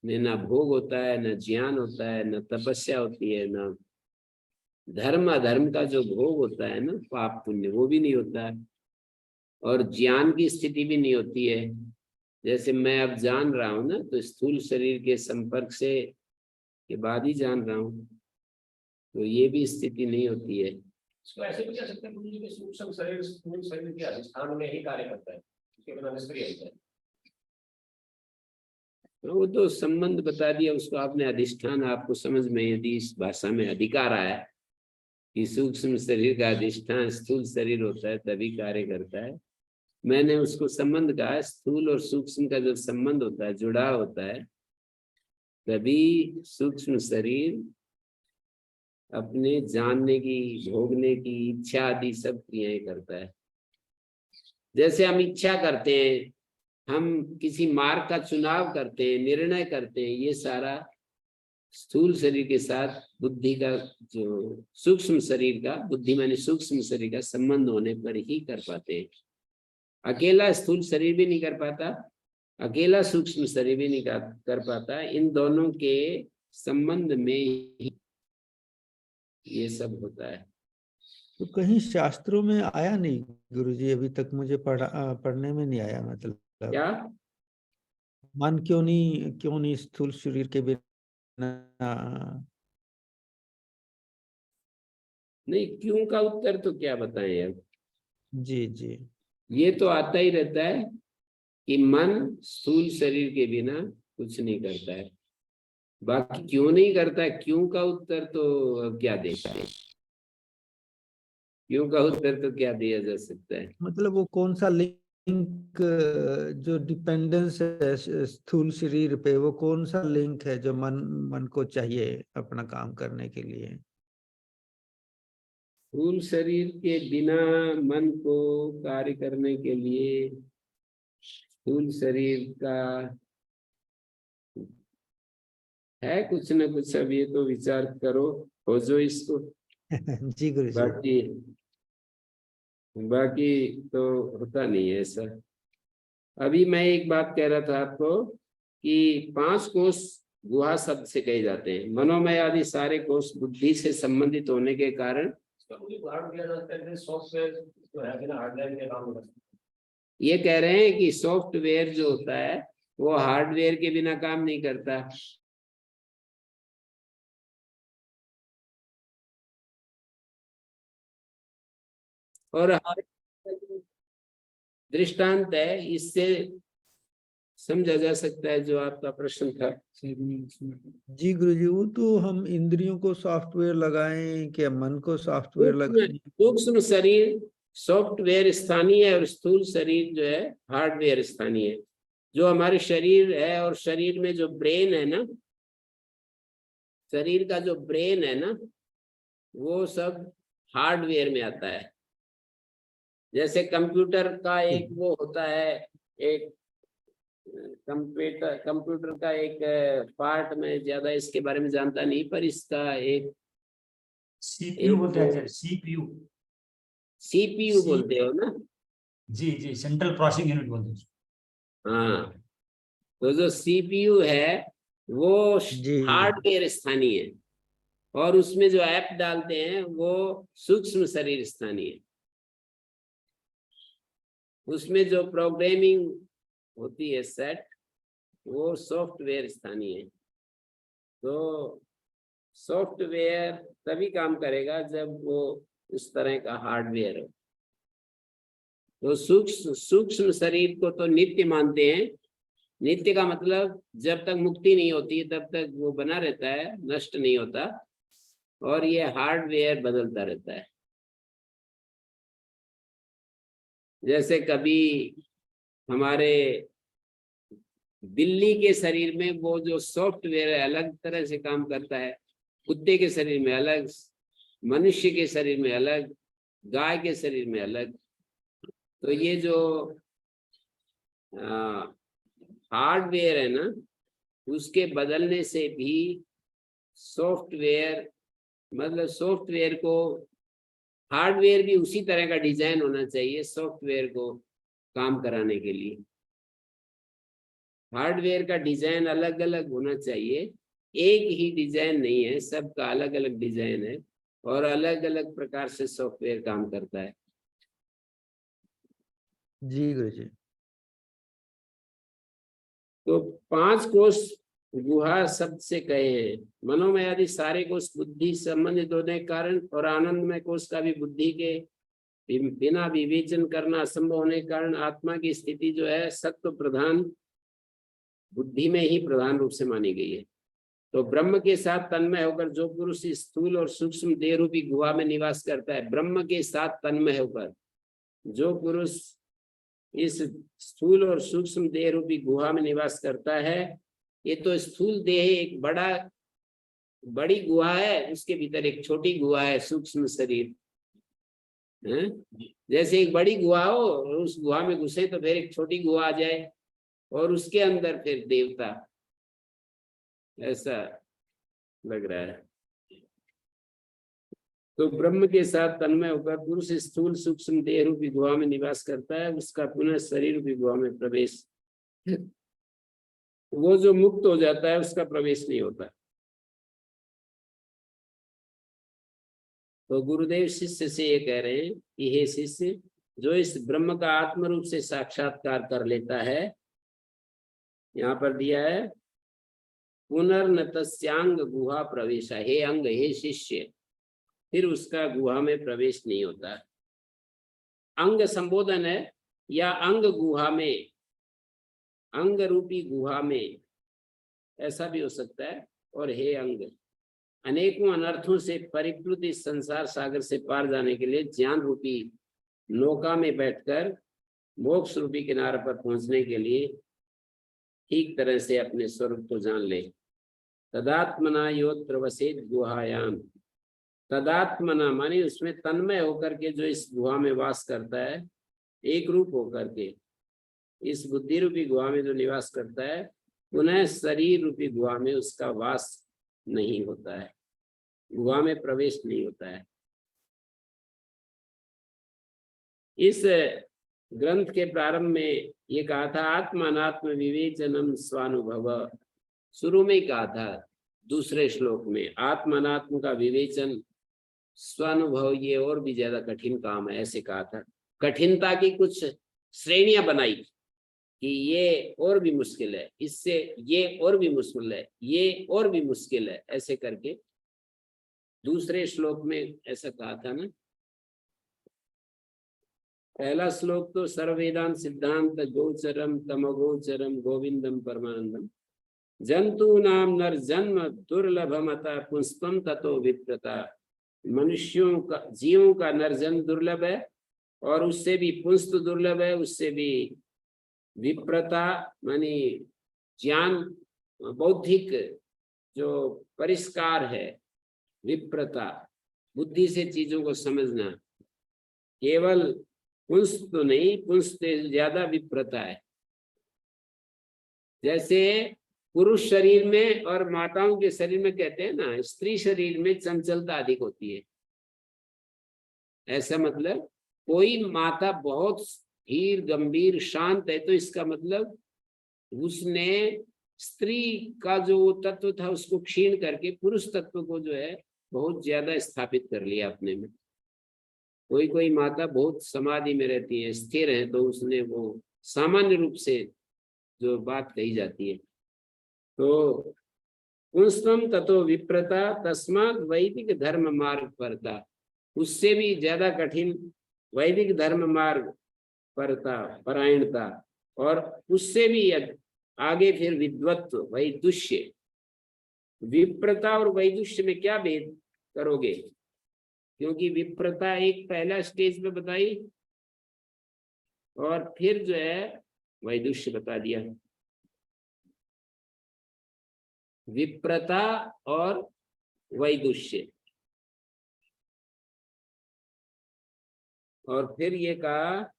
में न भोग होता है, न ज्ञान होता है, न तपस्या होती है, न धर्म अधर्म का जो भोग होता है ना, पाप पुण्य, वो भी नहीं होता है, और ज्ञान की स्थिति भी नहीं होती है। जैसे मैं अब जान रहा हूं ना, तो स्थूल शरीर के संपर्क से के बाद ही जान रहा हूं, तो ये भी स्थिति नहीं होती है। इसको ऐसे भी कह सकते हैं गुरु जी कि सूक्ष्म शरीर स्थूल शरीर के अधिष्ठान में ही कार्य करता है, उसके बिना निष्क्रिय होता है। वो तो संबंध बता दिया उसको आपने, अधिष्ठान आपको समझ में यदि इस भाषा में अधिकार आया कि सूक्ष्म शरीर का अधिष्ठान स्थूल शरीर होता है तभी कार्य करता है, मैंने उसको संबंध कहा। स्थूल और सूक्ष्म का जब संबंध होता है, जुड़ाव होता है, तभी सूक्ष्म शरीर अपने जानने की, भोगने की इच्छा आदि सब क्रियाएं करता है। जैसे हम इच्छा करते हैं, हम किसी मार्ग का चुनाव करते हैं, निर्णय करते हैं, ये सारा स्थूल शरीर के साथ बुद्धि का, जो सूक्ष्म शरीर का, बुद्धि माने सूक्ष्म शरीर का संबंध होने पर ही कर पाते हैं। अकेला स्थूल शरीर भी नहीं कर पाता, अकेला सूक्ष्म शरीर भी नहीं कर पाता। इन दोनों के संबंध में ही ये सब होता है। तो कहीं शास्त्रों में आया नहीं गुरुजी, अभी तक मुझे पढ़ने में नहीं आया। मतलब क्या मन क्यों नहीं स्थूल शरीर के बिना? नहीं, क्यों का उत्तर तो क्या बताएं अब। जी जी। ये तो आता ही रहता है कि मन स्थूल शरीर के बिना कुछ नहीं करता है। बाकी क्यों नहीं करता है, क्यों का उत्तर तो अब क्या देता है, क्यों का उत्तर तो क्या दिया जा सकता है। मतलब वो कौन सा लिंक जो डिपेंडेंस है स्थूल शरीर पे, वो कौन सा लिंक है जो मन को चाहिए अपना काम करने के लिए? स्थूल शरीर के बिना मन को कार्य करने के लिए स्थूल शरीर का है कुछ न कुछ। अब ये तो विचार करो, खोजो इसको। जी गुरु जी। बाकी बाकी तो होता नहीं है ऐसा। अभी मैं एक बात कह रहा था आपको कि 5 कोष गुहा शब्द से कहे जाते हैं। मनोमय आदि सारे कोष बुद्धि से संबंधित होने के कारण सॉफ्टवेयर जो है बिना हार्डवेयर के काम करता है। ये कह रहे हैं कि सॉफ्टवेयर जो होता है वो हार्डवेयर के बिना काम नहीं करता। और दृष्टांत है, इससे समझा जा सकता है जो आपका प्रश्न था। जी गुरु जी, वो तो हम इंद्रियों को सॉफ्टवेयर लगाएं कि मन को सॉफ्टवेयर लगाएं? सूक्ष्म शरीर सॉफ्टवेयर स्थानीय है और स्थूल शरीर जो है हार्डवेयर स्थानीय है। जो हमारे शरीर है और शरीर में जो ब्रेन है ना, शरीर का जो ब्रेन है ना, वो सब हार्डवेयर में आता है। जैसे कंप्यूटर का एक वो होता है, एक कंप्यूटर का एक पार्ट, में ज्यादा इसके बारे में जानता नहीं, पर इसका एक सीपीयू बोलते हैं सर, सीपीयू। सीपीयू बोलते हो ना? जी जी, सेंट्रल प्रोसेसिंग यूनिट बोलते हैं। हाँ, तो जो सीपीयू है वो जी हार्डवेयर स्थानीय है, और उसमें जो ऐप डालते हैं वो सूक्ष्म शरीर स्थानीय है। उसमें जो प्रोग्रामिंग होती है सेट, वो सॉफ्टवेयर स्थानीय है। तो सॉफ्टवेयर तभी काम करेगा जब वो उस तरह का हार्डवेयर हो। तो सूक्ष्म शरीर को तो नित्य मानते हैं। नित्य का मतलब जब तक मुक्ति नहीं होती तब तक वो बना रहता है, नष्ट नहीं होता, और ये हार्डवेयर बदलता रहता है। जैसे कभी हमारे बिल्ली के शरीर में वो जो सॉफ्टवेयर है अलग तरह से काम करता है, कुत्ते के शरीर में अलग, मनुष्य के शरीर में अलग, गाय के शरीर में अलग। तो ये जो हार्डवेयर है ना, उसके बदलने से भी सॉफ्टवेयर, मतलब सॉफ्टवेयर को, हार्डवेयर भी उसी तरह का डिजाइन होना चाहिए सॉफ्टवेयर को काम कराने के लिए। हार्डवेयर का डिजाइन अलग अलग होना चाहिए, एक ही डिजाइन नहीं है, सबका अलग अलग डिजाइन है और अलग अलग प्रकार से सॉफ्टवेयर काम करता है। जी गुरु जी। तो 5 कोष गुहा शब्द से कहे हैं। मनोमय आदि सारे कोष बुद्धि संबंधित होने के कारण, और आनंदमय कोष का भी बुद्धि के बिना विवेचन करना असंभव होने के कारण आत्मा की स्थिति जो है सत्व प्रधान बुद्धि में ही प्रधान रूप से मानी गई है। तो ब्रह्म के साथ तन्मय होकर जो पुरुष स्थूल और सूक्ष्म देह रूपी गुहा में निवास करता है, ब्रह्म के साथ तन्मय होकर जो पुरुष इस स्थूल और सूक्ष्म देह रूपी गुहा में निवास करता है, ये तो स्थूल देह एक बड़ी गुहा है, उसके भीतर एक छोटी गुहा है, सूक्ष्म शरीर है। जैसे एक बड़ी गुहा हो और उस गुहा में घुसे तो फिर एक छोटी गुहा आ जाए और उसके अंदर फिर देवता, ऐसा लग रहा है। तो ब्रह्म के साथ तन्मय होकर पुरुष स्थूल सूक्ष्म देह रूपी गुहा में निवास करता है, उसका पुनः शरीर रूपी गुहा में प्रवेश, वो जो मुक्त हो जाता है उसका प्रवेश नहीं होता। तो गुरुदेव शिष्य से ये कह रहे हैं कि हे शिष्य, जो इस ब्रह्म का आत्म रूप से साक्षात्कार कर लेता है, यहाँ पर दिया है पुनर्नतस्यांग गुहा प्रवेश, हे अंग, हे शिष्य, फिर उसका गुहा में प्रवेश नहीं होता। अंग संबोधन है या अंग गुहा में, अंग रूपी गुहा में, ऐसा भी हो सकता है। और हे अंग, अनेकों अनर्थों से परिप्लुत इस संसार सागर से पार जाने के लिए ज्ञान रूपी नौका में बैठकर मोक्ष रूपी किनारे पर पहुंचने के लिए ठीक तरह से अपने स्वरूप को जान ले। तदात्मना योत्र वसेत गुहायाम, तदात्मना माने उसमें तन्मय होकर के जो इस गुहा में वास करता है, एक रूप होकर के इस बुद्धि रूपी गुहा में जो निवास करता है, पुनः शरीर रूपी गुहा में उसका वास नहीं होता है, गुहा में प्रवेश नहीं होता है। इस ग्रंथ के प्रारंभ में ये कहा था आत्मानात्म विवेचनम स्वानुभव, शुरू में ही कहा था दूसरे श्लोक में, आत्मानात्म का विवेचन स्वानुभव ये और भी ज्यादा कठिन काम है, ऐसे कहा था। कठिनता की कुछ श्रेणियां बनाई कि ये और भी मुश्किल है, इससे ये और भी मुश्किल है, ये और भी मुश्किल है, ऐसे करके दूसरे श्लोक में ऐसा कहा था ना। पहला श्लोक तो सर्ववेदांत सिद्धांत गोचरम तमगोचरम गोविंदम परमानंदम, जंतु नाम नर जन्म दुर्लभमता पुष्पम ततो विप्रता, मनुष्यों का, जीवों का नरजन्म दुर्लभ है और उससे भी पुंस्त दुर्लभ है, उससे भी विप्रता मानी ज्ञान, बौद्धिक जो परिष्कार है, विप्रता बुद्धि से चीजों को समझना, केवल पुंस्त तो नहीं, पुंस्त से ज्यादा विप्रता है। जैसे पुरुष शरीर में और माताओं के शरीर में कहते हैं ना, स्त्री शरीर में चंचलता अधिक होती है, ऐसा मतलब कोई माता बहुत धीर गंभीर शांत है तो इसका मतलब उसने स्त्री का जो तत्व था उसको क्षीण करके पुरुष तत्व को जो है बहुत ज्यादा स्थापित कर लिया अपने में। कोई कोई माता बहुत समाधि में रहती है, स्थिर है, तो उसने वो सामान्य रूप से जो बात कही जाती है। तो पुंस्तम ततो विप्रता तस्मात् वैदिक धर्म मार्ग परता, उससे भी ज्यादा कठिन वैदिक धर्म मार्ग परता, परायणता, और उससे भी आगे फिर विद्वत्व वैदुष्य। विप्रता और वैदुष्य में क्या भेद करोगे, क्योंकि विप्रता एक पहला स्टेज पे बताई और फिर जो है वैदुष्य बता दिया। विप्रता और वैदुष्य, और फिर ये कहा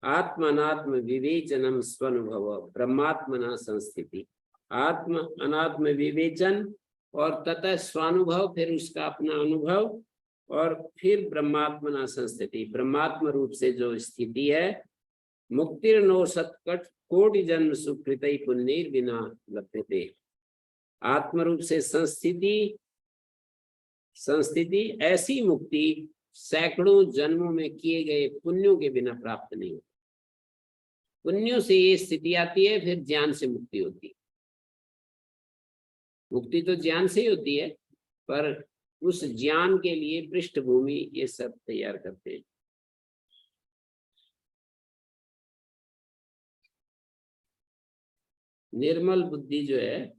आत्म अनात्म विवेचनम स्वानुभव ब्रह्मात्मना संस्थिति, आत्म अनात्म विवेचन और ततः स्वानुभव, फिर उसका अपना अनुभव, और फिर ब्रह्मात्मना संस्थिति, ब्रह्मात्म रूप से जो स्थिति है। मुक्तिर्नो सत्कट कोटि जन्म सुकृत पुण्य बिना लभ्यते, आत्म रूप से संस्थिति ऐसी मुक्ति सैकड़ों जन्मों में किए गए पुण्यों के बिना प्राप्त नहीं होती। पुण्यों से ये स्थिति आती है, फिर ज्ञान से मुक्ति होती है। मुक्ति तो ज्ञान से ही होती है, पर उस ज्ञान के लिए पृष्ठभूमि ये सब तैयार करते हैं। निर्मल बुद्धि जो है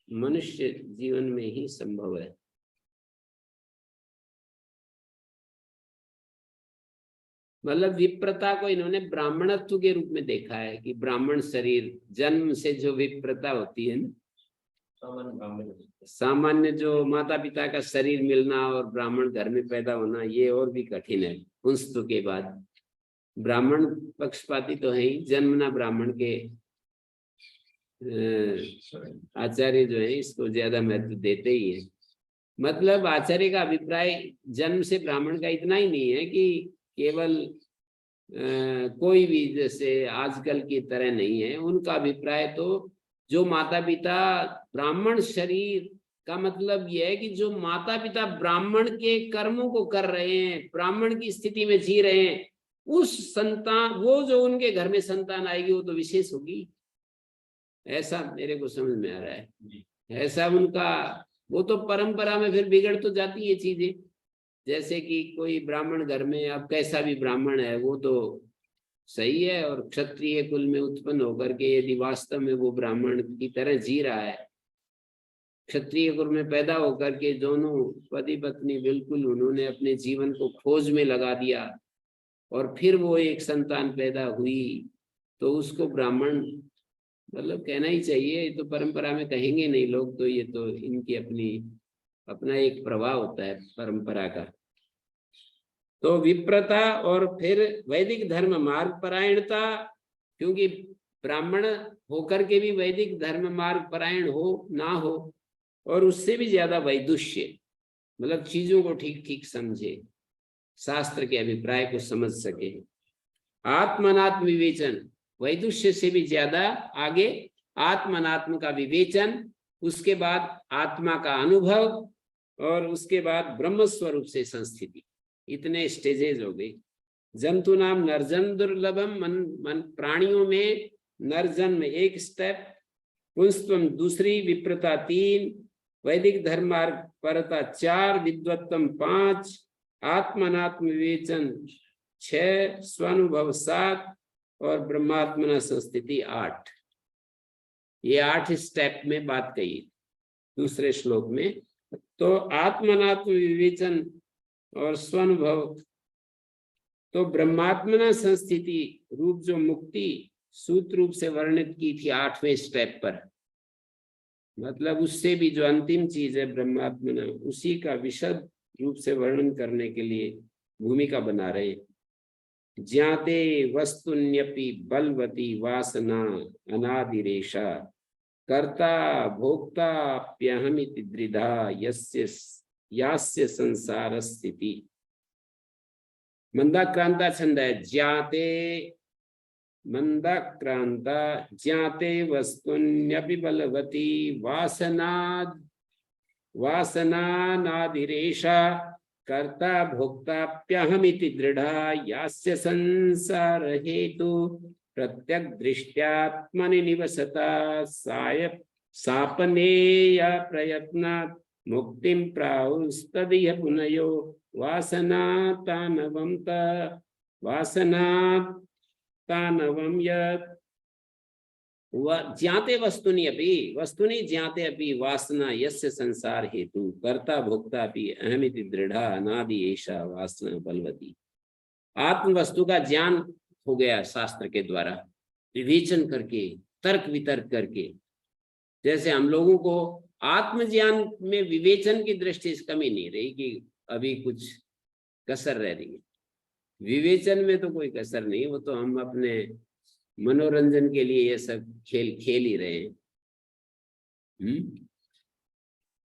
मनुष्य जीवन में ही संभव है। मतलब विप्रता को इन्होंने ब्राह्मणत्व के रूप में देखा है कि ब्राह्मण शरीर, जन्म से जो विप्रता होती है ना, सामान्य जो माता पिता का शरीर मिलना और ब्राह्मण घर में पैदा होना, ये और भी कठिन है पुंस्त के बाद। ब्राह्मण पक्षपाती तो है ही, जन्मना ब्राह्मण के आचार्य जो है इसको ज्यादा महत्व देते ही है। मतलब आचार्य का अभिप्राय जन्म से ब्राह्मण का इतना ही नहीं है कि केवल कोई भी जैसे आजकल की तरह नहीं है। उनका अभिप्राय तो जो माता पिता ब्राह्मण शरीर का मतलब यह है कि जो माता पिता ब्राह्मण के कर्मों को कर रहे हैं, ब्राह्मण की स्थिति में जी रहे हैं, उस संतान, वो जो उनके घर में संतान आएगी वो तो विशेष होगी, ऐसा मेरे को समझ में आ रहा है। ऐसा उनका, वो तो परंपरा में फिर बिगड़ तो जाती है चीजें। जैसे कि कोई ब्राह्मण घर में, अब कैसा भी ब्राह्मण है वो तो सही है, और क्षत्रिय कुल में उत्पन्न होकर के यदि वास्तव में वो ब्राह्मण की तरह जी रहा है, क्षत्रिय कुल में पैदा होकर के दोनों पति पत्नी बिल्कुल उन्होंने अपने जीवन को खोज में लगा दिया और फिर वो एक संतान पैदा हुई, तो उसको ब्राह्मण मतलब कहना ही चाहिए। तो परंपरा में कहेंगे नहीं लोग, तो ये तो इनकी अपना एक प्रभाव होता है परंपरा का। तो विप्रता और फिर वैदिक धर्म मार्ग परायणता, क्योंकि ब्राह्मण होकर के भी वैदिक धर्म मार्ग परायण हो ना हो, और उससे भी ज्यादा वैदुष्य, मतलब चीजों को ठीक ठीक समझे, शास्त्र के अभिप्राय को समझ सके। आत्मनात्म विवेचन, वैदुष्य से भी ज्यादा आगे आत्मनात्म का विवेचन, उसके बाद आत्मा का अनुभव, और उसके बाद ब्रह्म स्वरूप से संस्थिति। इतने स्टेजेस हो गए। जंतु नाम नरजन दुर्लभम, मन प्राणियों में नरजन में एक स्टेप, पुंस्त्वम दूसरी, विप्रता 3, वैदिक धर्मार्ग परता 4, विद्वत्तम 5, आत्मनात्म विवेचन 6, स्वानुभव 7 और ब्रह्मात्मना संस्थिति 8। ये 8 स्टेप में बात कही दूसरे श्लोक में। तो आत्मनात्म विवेचन और स्वानुभव, तो ब्रह्मात्मना संस्थिति रूप जो मुक्ति सूत्र रूप से वर्णित की थी 8वें स्टेप पर, मतलब उससे भी जो अंतिम चीज है ब्रह्मात्मना, उसी का विशद रूप से वर्णन करने के लिए भूमिका बना रहे। ज्ञाते वस्तुन्यपि बलवती वासना अनादिरेशा, कर्ता भोक्ताप्यहमिति द्विधा यास्य संसार स्थिति। मंदाक्रांता छंद है। ज्ञाते मंदाक्रांता ज्ञाते वस्तुन्यपि बलवती वासनानादिरेशा, कर्ता भोक्ताप्यहमिति दृढ़ा यास्य संसार हेतु, प्रत्यक दृष्ट्यात्मनि निवसता सापनेया प्रयत्नात् मुक्तिं प्राहुस्तदिह पुनयो वासनातानवं यत् ज्ञाते वस्तुनि ज्ञाते अपि वासना यस्य संसार हेतु, कर्ता भोक्ता अपि अहमिति दृढ़ा अनादि एषा वासना बलवती। आत्म वस्तु का ज्ञान हो गया शास्त्र के द्वारा, विवेचन करके, तर्क वितर्क करके। जैसे हम लोगों को आत्मज्ञान में विवेचन की दृष्टि से कमी नहीं रही कि अभी कुछ कसर रह रही है। विवेचन में तो कोई कसर नहीं, वो तो हम अपने मनोरंजन के लिए ये सब खेल ही रहे हैं।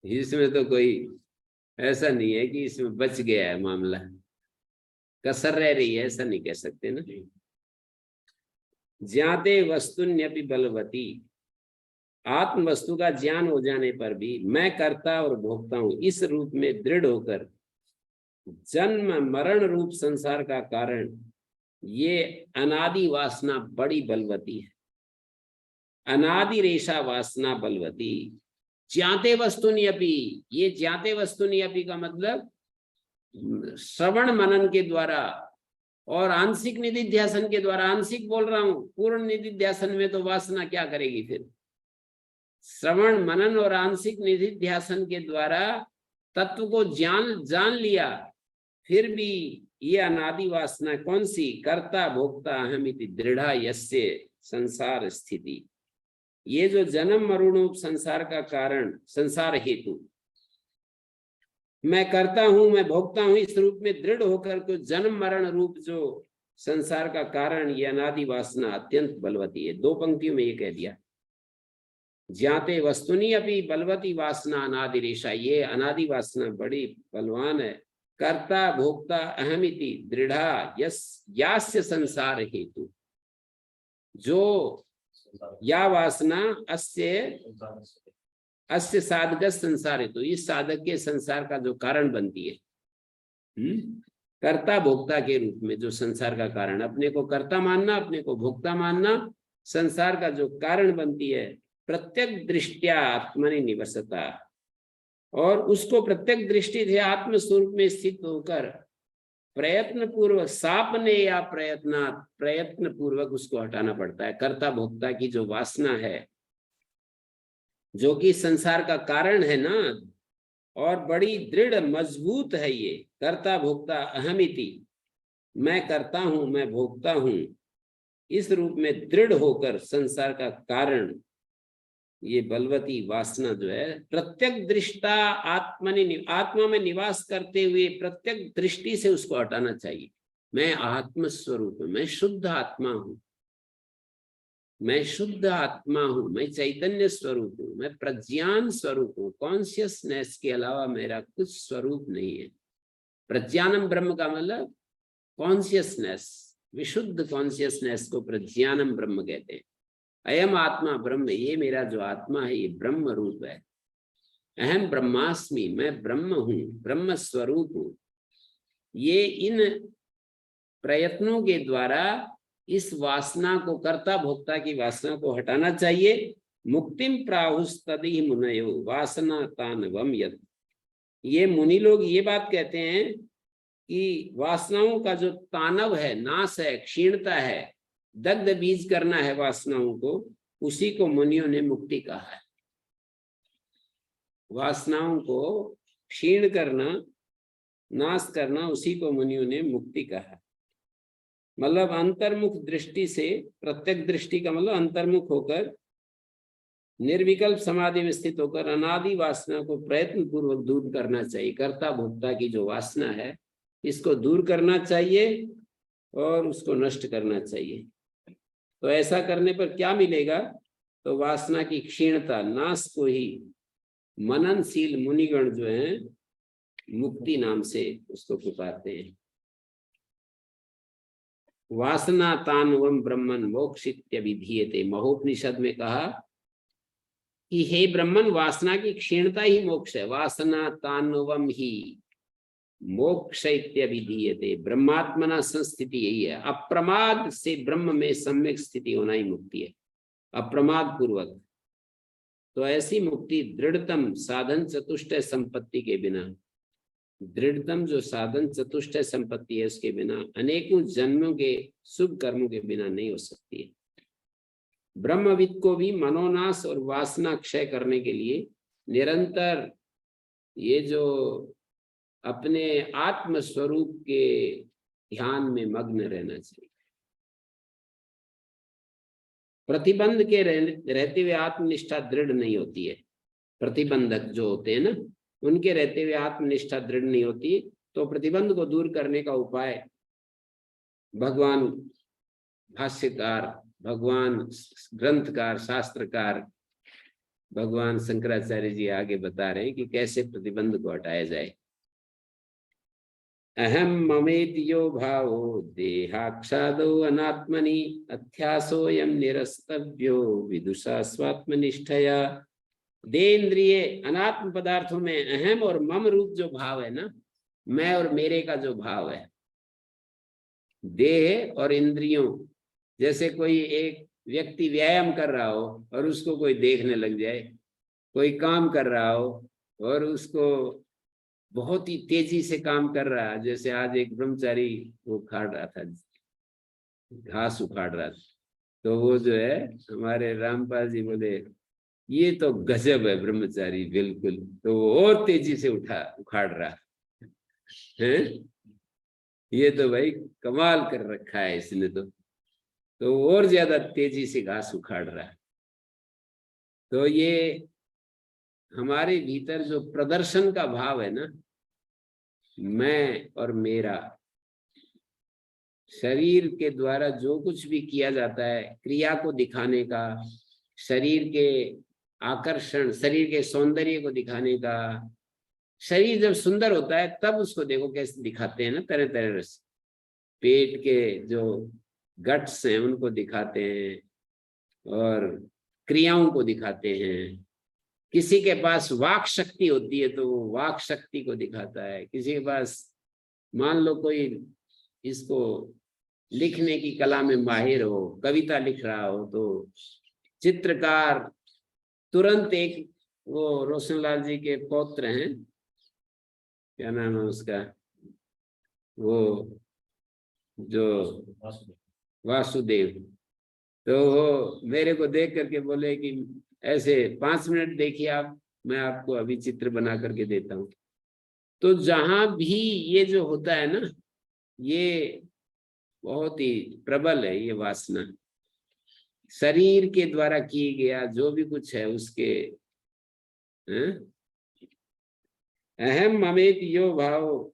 इसमें तो कोई ऐसा नहीं है कि इसमें बच गया है मामला, कसर रह रही है ऐसा नहीं कह सकते ना। ज्ञाते वस्तुन्यपि बलवती, आत्म वस्तु का ज्ञान हो जाने पर भी मैं कर्ता और भोगता हूं इस रूप में दृढ़ होकर जन्म मरण रूप संसार का कारण ये अनादि वासना बड़ी बलवती है। अनादि रेशा वासना बलवती। ज्ञाते वस्तुनि अपि, ये ज्ञाते वस्तुनि अपि का मतलब श्रवण मनन के द्वारा और आंशिक निधिध्यासन के द्वारा। आंशिक बोल रहा हूं, पूर्ण निधिध्यासन में तो वासना क्या करेगी फिर, श्रवण मनन और आंशिक निधिध्यासन के द्वारा तत्व को जान लिया, फिर भी ये अनादि वासना कौन सी? कर्ता भोक्ता अहमिति दृढ़ा यस्य संसार स्थिति। ये जो जन्म मरणों संसार का कारण, संसार हेतु, मैं करता हूं, मैं भोगता हूं, इस रूप में दृढ़ होकर को जन्म मरण रूप जो संसार का कारण, ये अनादि वासना अत्यंत बलवती है। 2 पंक्तियों में ये कह दिया, ज्ञाते वस्तुनि अपि बलवती वासना अनादि रेशा। ये अनादि वासना बड़ी बलवान है। कर्ता भोक्ता अहमिति दृढ़ा यास्य संसार हेतु। जो या वासना अस्य साधक संसार हेतु, इस साधक के संसार का जो कारण बनती है। कर्ता भोक्ता के रूप में जो संसार का कारण, अपने को कर्ता मानना, अपने को भोक्ता मानना, संसार का जो कारण बनती है। प्रत्यक्ष दृष्टिया आत्मनि निवसता, और उसको प्रत्यक्ष दृष्टि से आत्म स्वरूप में स्थित होकर प्रयत्न पूर्वक, सापने या प्रयत्न पूर्वक उसको हटाना पड़ता है। कर्ता भोक्ता की जो वासना है, जो कि संसार का कारण है ना, और बड़ी दृढ़ मजबूत है ये कर्ता भोक्ता अहमिति, मैं करता हूं, मैं भोगता हूं, इस रूप में दृढ़ होकर संसार का कारण ये बलवती वासना जो है, प्रत्यक्ष दृष्टा आत्मा में निवास करते हुए प्रत्यक्ष दृष्टि से उसको हटाना चाहिए। मैं आत्म स्वरूप हूं, मैं शुद्ध आत्मा हूं, मैं शुद्ध आत्मा हूं, मैं चैतन्य स्वरूप हूं, मैं प्रज्ञान स्वरूप हूं। कॉन्शियसनेस के अलावा मेरा कुछ स्वरूप नहीं है। प्रज्ञानम ब्रह्म का मतलब कॉन्शियसनेस, विशुद्ध कॉन्शियसनेस को प्रज्ञानम ब्रह्म कहते हैं। अयम आत्मा ब्रह्म, ये मेरा जो आत्मा है ये ब्रह्म रूप है। अहम ब्रह्मास्मि, मैं ब्रह्म हूं, ब्रह्म स्वरूप हूं। ये इन प्रयत्नों के द्वारा इस वासना को, कर्ता भोक्ता की वासना को हटाना चाहिए। मुक्तिम प्राहुस्तदि मुनयो वासना तानवम यद। ये मुनि लोग ये बात कहते हैं कि वासनाओं का जो तानव है, नाश है, क्षीणता है, दग्ध बीज करना है वासनाओं को, उसी को मुनियों ने मुक्ति कहा है। वासनाओं को क्षीण करना, नाश करना, उसी को मुनियों ने मुक्ति कहा। मतलब अंतर्मुख दृष्टि से, प्रत्यक्ष दृष्टि का मतलब अंतर्मुख होकर, निर्विकल्प समाधि में स्थित होकर अनादि वासना को प्रयत्न पूर्वक दूर करना चाहिए। कर्ता भोक्ता की जो वासना है, इसको दूर करना चाहिए और उसको नष्ट करना चाहिए। तो ऐसा करने पर क्या मिलेगा? तो वासना की क्षीणता, नाश को ही मननशील मुनिगण जो हैं मुक्ति नाम से उसको पुकारते हैं। वासना तानवम ब्रह्मन मोक्षित्यभिधीयते। महोपनिषद में कहा कि हे ब्रह्मन, वासना की क्षीणता ही मोक्ष है। वासना तानवम ही मोक्ष इत्यभिधीयते। ब्रह्मात्मना संस्थिति यही है। अप्रमाद से ब्रह्म में सम्यक स्थिति होना ही मुक्ति है, अप्रमाद पूर्वक। तो ऐसी मुक्ति दृढ़तम साधन चतुष्टय संपत्ति के बिना, दृढ़तम जो साधन चतुष्टय संपत्ति है उसके बिना, अनेकों जन्मों के शुभ कर्मों के बिना नहीं हो सकती है। ब्रह्मविद को भी मनोनाश और वासना क्षय करने के लिए निरंतर ये जो अपने आत्म स्वरूप के ध्यान में मग्न रहना चाहिए। प्रतिबंध के रहते हुए आत्मनिष्ठा दृढ़ नहीं होती है। प्रतिबंधक जो होते हैं ना, उनके रहते हुए आत्मनिष्ठा दृढ़ नहीं होती। तो प्रतिबंध को दूर करने का उपाय भगवान भाष्यकार, भगवान ग्रंथकार, शास्त्रकार भगवान शंकराचार्य जी आगे बता रहे हैं कि कैसे प्रतिबंध को हटाया जाए। अहम ममेति यो भावो देहाक्षादो अनात्मनि अध्यासोयम निरस्तव्यो विदुषा स्वात्मनिष्ठया। देन्द्रिय अनात्म पदार्थों में अहम और मम रूप जो भाव है ना, मैं और मेरे का जो भाव है, देह और इंद्रियों, जैसे कोई एक व्यक्ति व्यायाम कर रहा हो और उसको कोई देखने लग जाए, कोई काम कर रहा हो और उसको बहुत ही तेजी से काम कर रहा है, जैसे आज एक ब्रह्मचारी वो उखाड़ रहा था, घास उखाड़ रहा था, तो वो जो है हमारे रामपाल जी बोले ये तो गजब है ब्रह्मचारी, बिल्कुल। तो वो और तेजी से उखाड़ रहा है। ये तो भाई कमाल कर रखा है इसने तो और ज्यादा तेजी से घास उखाड़ रहा है। तो ये हमारे भीतर जो प्रदर्शन का भाव है ना, मैं और मेरा, शरीर के द्वारा जो कुछ भी किया जाता है क्रिया को दिखाने का, शरीर के आकर्षण, शरीर के सौंदर्य को दिखाने का। शरीर जब सुंदर होता है तब उसको देखो कैसे दिखाते हैं ना, तरह तरह से। पेट के जो गट्स हैं उनको दिखाते हैं और क्रियाओं को दिखाते हैं। किसी के पास वाक शक्ति होती है तो वो वाक शक्ति को दिखाता है। किसी के पास, मान लो कोई इसको लिखने की कला में माहिर हो, कविता लिख रहा हो, तो चित्रकार तुरंत एक, वो रोशनलाल जी के पौत्र हैं, क्या नाम है उसका, वो जो वासुदेव, तो वो मेरे को देख करके बोले कि ऐसे 5 मिनट देखिए आप, मैं आपको अभी चित्र बना करके देता हूँ। तो जहां भी ये जो होता है ना, ये बहुत ही प्रबल है, ये वासना। शरीर के द्वारा किए गया जो भी कुछ है उसके, अहम ममेत यो भाव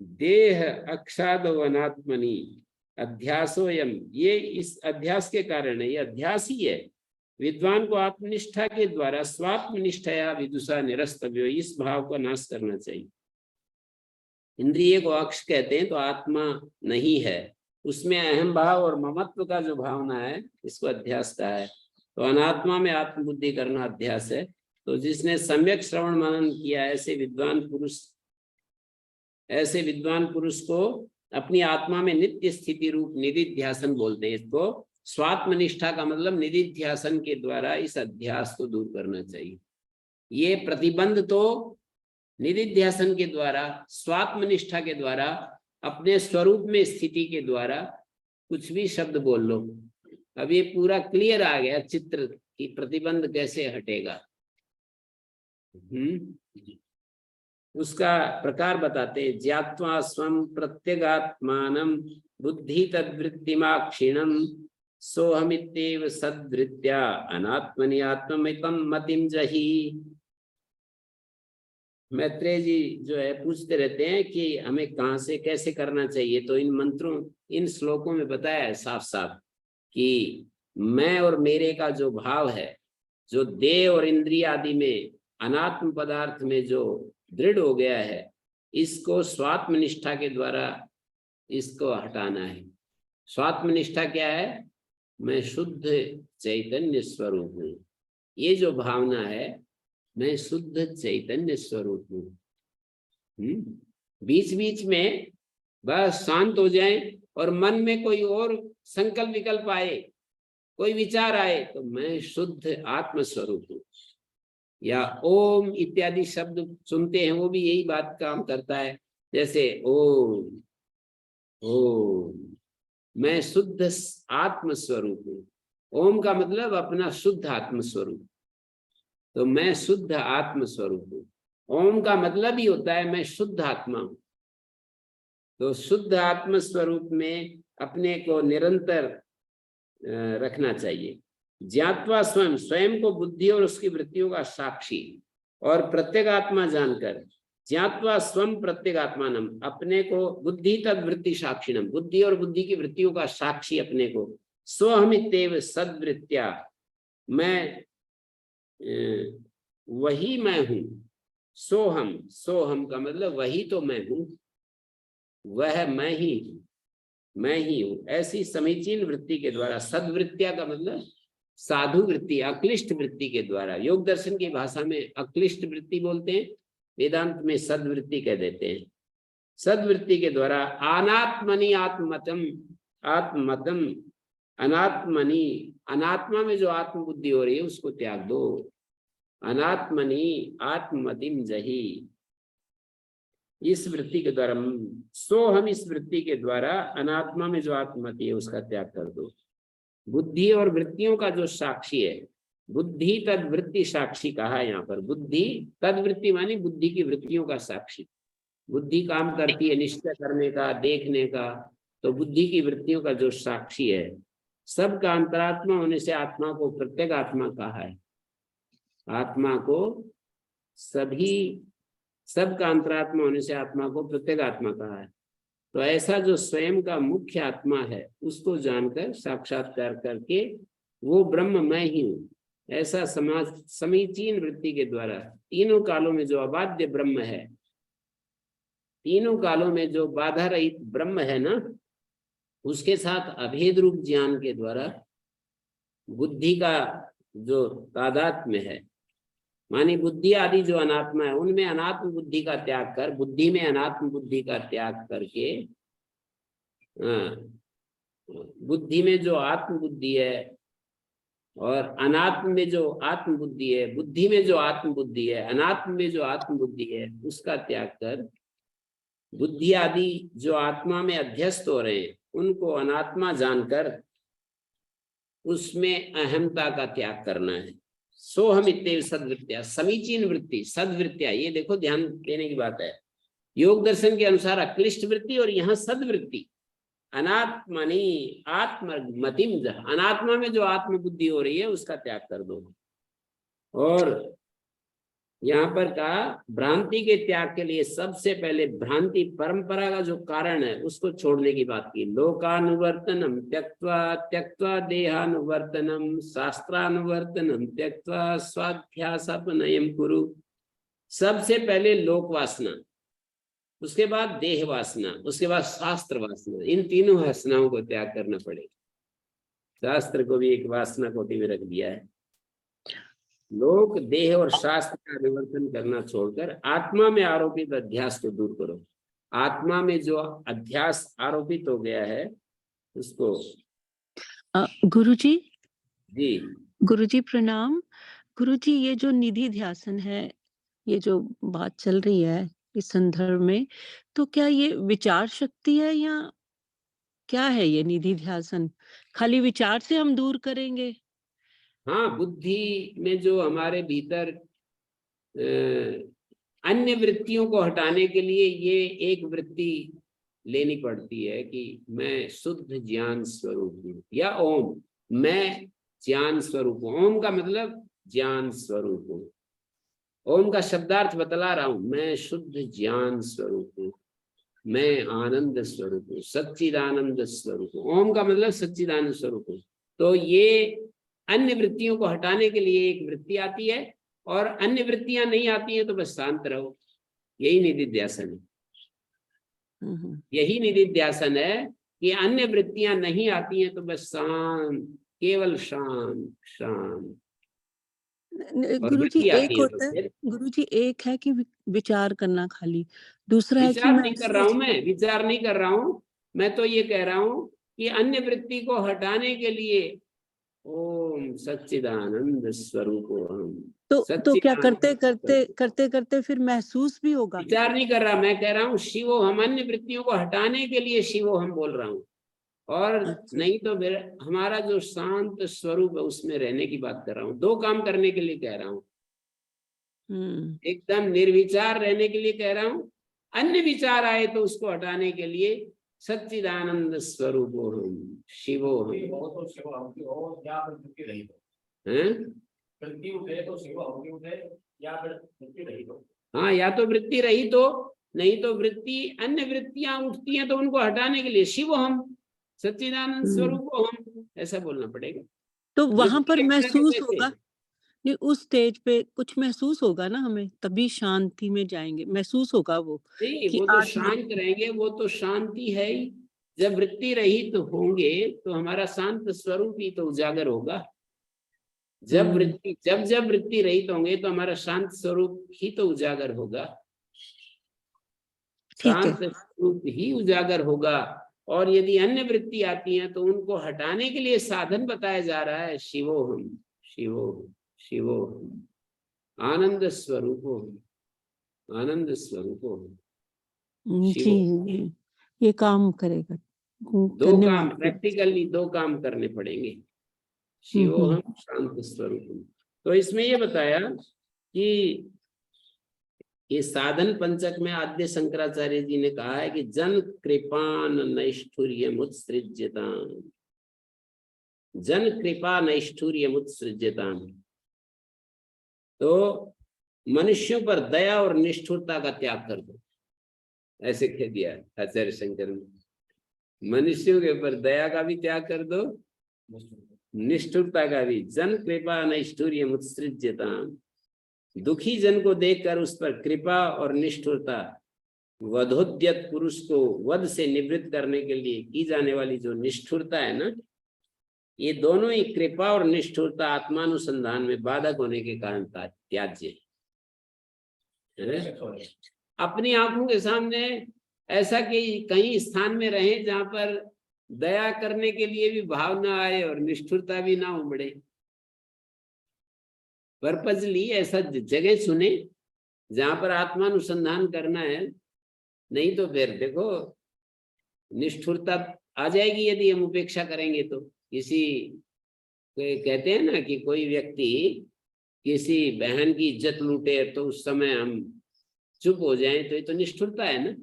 देह अक्षादो अनात्मनि अध्यासोयम। ये इस अध्यास के कारण है, ये अध्यास ही है। विद्वान को आत्मनिष्ठा के द्वारा स्वात्मनिष्ठया विदुषा निरस्तव्यो, इस भाव का नाश करना चाहिए। इंद्रिय को अक्ष कहते हैं तो आत्मा नहीं है, उसमें अहम भाव और ममत्व का जो भावना है इसको अध्यास का है। तो अनात्मा में आत्मबुद्धि करना अध्यास है। तो जिसने सम्यक श्रवण मनन किया, ऐसे विद्वान पुरुष को अपनी आत्मा में नित्य स्थिति रूप निधिध्यासन बोलते हैं। इसको स्वात्मनिष्ठा का मतलब निधिध्यासन के द्वारा इस अध्यास को दूर करना चाहिए। ये प्रतिबंध तो निधिध्यासन के द्वारा, स्वात्मनिष्ठा के द्वारा, अपने स्वरूप में स्थिति के द्वारा कुछ भी शब्द बोल लो। अब ये पूरा क्लियर आ गया चित्र की प्रतिबंध कैसे हटेगा। उसका प्रकार बताते हैं। ज्ञात्वा स्वं प्रत्यगात्मानं बुद्धि तद्वृत्तिमाक्षिणं सोहमित्येव सद्वृत्त्या अनात्मनि आत्ममितं मतिं जहि। मैत्रेय जी जो है पूछते रहते हैं कि हमें कहाँ से कैसे करना चाहिए। तो इन मंत्रों, इन श्लोकों में बताया है साफ साफ कि मैं और मेरे का जो भाव है, जो देह और इंद्रिय आदि में अनात्म पदार्थ में जो दृढ़ हो गया है, इसको स्वात्मनिष्ठा के द्वारा इसको हटाना है। स्वात्मनिष्ठा क्या है? मैं शुद्ध चैतन्य स्वरूप हूँ। ये जो भावना है, मैं शुद्ध चैतन्य स्वरूप हूँ। बीच बीच में बस शांत हो जाए और मन में कोई और संकल्प विकल्प आए, कोई विचार आए, तो मैं शुद्ध आत्म स्वरूप हूँ। या ओम इत्यादि शब्द सुनते हैं, वो भी यही बात काम करता है। जैसे ओम ओम, मैं शुद्ध आत्म स्वरूप हूँ। ओम का मतलब अपना शुद्ध आत्म स्वरूप, तो मैं शुद्ध आत्म स्वरूप हूँ। ओम का मतलब ही होता है मैं शुद्ध आत्मा हूँ। तो शुद्ध आत्म स्वरूप में अपने को निरंतर रखना चाहिए। ज्ञात्वा स्वयं, स्वयं को बुद्धि और उसकी वृत्तियों का साक्षी और प्रत्येगात्मा जानकर, ज्ञात्वा स्वयं प्रत्येगात्मानम, अपने को बुद्धि तद वृत्ति साक्षिणम, बुद्धि और बुद्धि की वृत्तियों का साक्षी अपने को, स्वहमित्येव सद्वृत्त्या, मैं वही मैं हूं। सोहम, सोहम का मतलब वही तो मैं हूं, वह मैं ही हूं। ऐसी समीचीन वृत्ति के द्वारा, सद्वृत्तिया का मतलब साधु वृत्ति, अक्लिष्ट वृत्ति के द्वारा। योग दर्शन की भाषा में अक्लिष्ट वृत्ति बोलते हैं, वेदांत में सद्वृत्ति कह देते हैं। सद्वृत्ति के द्वारा अनात्मनि आत्मतम, आत्मतम अनात्मनि, अनात्मा में जो आत्मबुद्धि हो रही है उसको त्याग दो। अनात्मनि आत्मतिम जही, इस वृत्ति के द्वारा, सो हम इस वृत्ति के द्वारा अनात्मा में जो आत्मति है उसका त्याग कर दो। बुद्धि और वृत्तियों का जो साक्षी है, बुद्धि तद्वृत्ति साक्षी कहा है यहाँ पर। बुद्धि तद्वृत्ति मानी बुद्धि की वृत्तियों का साक्षी। बुद्धि काम करती है निश्चय करने का, देखने का, तो बुद्धि की वृत्तियों का जो साक्षी है। सबका अंतरात्मा होने से आत्मा को प्रत्येक आत्मा कहा है। आत्मा को सबका अंतरात्मा होने से आत्मा को प्रत्येक आत्मा कहा है। तो ऐसा जो स्वयं का मुख्य आत्मा है उसको जानकर साक्षात्कार करके वो ब्रह्म मैं ही हूँ, ऐसा समीचीन वृत्ति के द्वारा तीनों कालों में जो अबाध्य ब्रह्म है, तीनों कालों में जो बाधा रहित ब्रह्म है ना, उसके साथ अभेद रूप ज्ञान के द्वारा बुद्धि का जो तादात्म्य है, मानी बुद्धि आदि जो अनात्मा है उनमें अनात्म बुद्धि का त्याग कर बुद्धि में अनात्म बुद्धि का त्याग करके बुद्धि में जो आत्म बुद्धि है और अनात्म में जो आत्म बुद्धि है, बुद्धि में जो आत्म बुद्धि है, अनात्म में जो आत्म बुद्धि है, उसका त्याग कर बुद्धि आदि जो आत्मा में अध्यस्त हो रहे हैं उनको अनात्मा जानकर उसमें अहमता का त्याग करना है। सोहम इत्तेव सद्वृत्तिया, समीचीन वृत्ति, सद्वृत्तिया, ये देखो ध्यान देने की बात है। योग दर्शन के अनुसार अक्लिष्ट वृत्ति और यहाँ सद्वृत्ति। अनात्मनि आत्ममतिम, अनात्मा में जो आत्म बुद्धि हो रही है उसका त्याग कर दो। और यहाँ पर कहा भ्रांति के त्याग के लिए सबसे पहले भ्रांति परंपरा का जो कारण है उसको छोड़ने की बात की। लोकानुवर्तनम त्यक्त्वा त्यक्त्वा देहानुवर्तनम शास्त्रानुवर्तनम त्यक्त्वा स्वाध्यासापनयम कुरु। सबसे पहले लोक वासना, उसके बाद देह वासना, उसके बाद शास्त्र वासना। इन तीनों वासनाओं को त्याग करना पड़ेगा। शास्त्र को भी एक वासना कोटि में रख दिया है। लोक, देह और शास्त्र का परिवर्तन करना छोड़कर आत्मा में आरोपित अध्यास को दूर करो। आत्मा में जो अध्यास आरोपित हो गया है उसको। गुरुजी जी गुरुजी प्रणाम। गुरुजी ये जो निधि ध्यासन है, ये जो बात चल रही है इस संदर्भ में, तो क्या ये विचार शक्ति है या क्या है ये निधि ध्यासन? खाली विचार से हम दूर करेंगे? हाँ, बुद्धि में जो हमारे भीतर अन्य वृत्तियों को हटाने के लिए ये एक वृत्ति लेनी पड़ती है कि मैं शुद्ध ज्ञान स्वरूप हूँ, या ओम, मैं ज्ञान स्वरूप हूँ। ओम का मतलब ज्ञान स्वरूप हूँ। ओम का शब्दार्थ बतला रहा हूं, मैं शुद्ध ज्ञान स्वरूप हूँ, मैं आनंद स्वरूप हूँ, सच्चिदानंद स्वरूप हूँ। ओम का मतलब सच्चिदानंद स्वरूप हूँ। तो ये अन्य वृत्तियों को हटाने के लिए एक वृत्ति आती है, और अन्य वृत्तियां नहीं आती हैं तो बस शांत रहो। यही निधिध्यासन है। यही निधिध्यासन है कि अन्य वृत्तियां नहीं आती हैं तो बस शांत, केवल शांत शांत। गुरुजी एक होता है, गुरुजी एक है कि विचार करना खाली, दूसरा है कि विचार नहीं कर रहा हूं मैं, विचार नहीं कर रहा हूं मैं, तो ये कह रहा हूं कि अन्य वृत्ति को हटाने के लिए ओम सच्चिदानंद स्वरूप हम। तो क्या करते करते फिर महसूस भी होगा? विचार नहीं कर रहा, मैं कह रहा हूँ शिवो हम, अन्य वृत्तियों को हटाने के लिए शिवो हम बोल रहा हूँ। और नहीं तो फिर हमारा जो शांत स्वरूप है उसमें रहने की बात कर रहा हूँ। दो काम करने के लिए कह रहा हूँ। एकदम निर्विचार रहने के लिए कह रहा हूँ, अन्य विचार आए तो उसको हटाने के लिए सच्चिदानंद स्वरूप हम, शिवो हम। हाँ, या तो वृत्ति रहित हो, नहीं तो वृत्ति, अन्य वृत्तियां उठती हैं तो उनको हटाने के लिए शिवो हम, सच्चिदानंद स्वरूप हम, ऐसा बोलना पड़ेगा। तो वहां पर महसूस होगा, नहीं उस स्टेज पे कुछ महसूस होगा ना हमें, तभी शांति में जाएंगे। महसूस होगा वो नहीं, वो तो शांत रहेंगे, वो तो शांति है ही। जब वृत्ति रहित तो होंगे तो हमारा शांत स्वरूप ही तो उजागर होगा। जब वृत्ति रहित होंगे तो हमारा शांत स्वरूप ही तो उजागर होगा। शांत स्वरूप ही उजागर होगा। और यदि अन्य वृत्ति आती हैं तो उनको हटाने के लिए साधन बताया जा रहा है शिवोहम, शिवोहम, शिवोहम, आनंद स्वरूपोहम, आनंद स्वरूपोहम। जी, ये काम करेगा। दो काम प्रैक्टिकली, दो काम करने पड़ेंगे। शिवोहम, शांत स्वरूपम। तो इसमें ये बताया कि ये साधन पंचक में आद्य शंकराचार्य जी ने कहा है कि जन कृपान नैष्ठुर्यम उत्सृज्यताम, जन कृपा नैष्ठुर्यम उत्सृज्यताम। तो मनुष्यों पर दया और निष्ठुरता का त्याग कर दो, ऐसे कह दिया आचार्य शंकर ने। मनुष्यों के ऊपर दया का भी त्याग कर दो, निष्ठुरता का भी। जन कृपा नैष्ठुर्यम उत्सृज्यताम, दुखी जन को देखकर उस पर कृपा और निष्ठुरता, वधोद्यत पुरुष को वध से निवृत्त करने के लिए की जाने वाली जो निष्ठुरता है ना, ये दोनों ही कृपा और निष्ठुरता आत्मानुसंधान में बाधक होने के कारण त्याज्य है। अपनी आंखों के सामने ऐसा कि कहीं स्थान में रहे जहां पर दया करने के लिए भी भाव ना आए और निष्ठुरता भी ना उमड़े। पर्पजली ऐसा जगह चुने जहां पर आत्मानुसंधान करना है, नहीं तो फिर देखो निष्ठुरता आ जाएगी यदि हम उपेक्षा करेंगे तो। किसी कहते हैं ना कि कोई व्यक्ति किसी बहन की इज्जत लूटे तो उस समय हम चुप हो जाएं, तो ये तो निष्ठुरता है ना।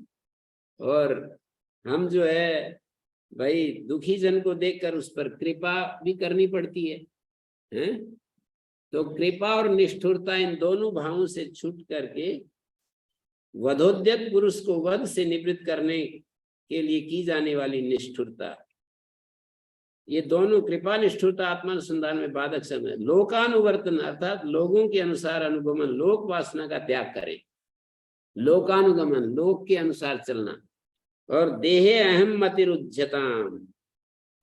और हम जो है भाई दुखी जन को देखकर उस पर कृपा भी करनी पड़ती है, हैं? तो कृपा और निष्ठुरता इन दोनों भावों से छूट करके वधोद्यत पुरुष को वध से निवृत्त करने के लिए की जाने वाली निष्ठुरता, ये दोनों कृपा निष्ठुरता आत्मानुसंधान में बाधक समय। लोकानुवर्तन अर्थात लोगों के अनुसार अनुगमन, लोक वासना का त्याग करें। लोकानुगमन, लोक के अनुसार चलना। और देहे अहम मतिरुज्यताम,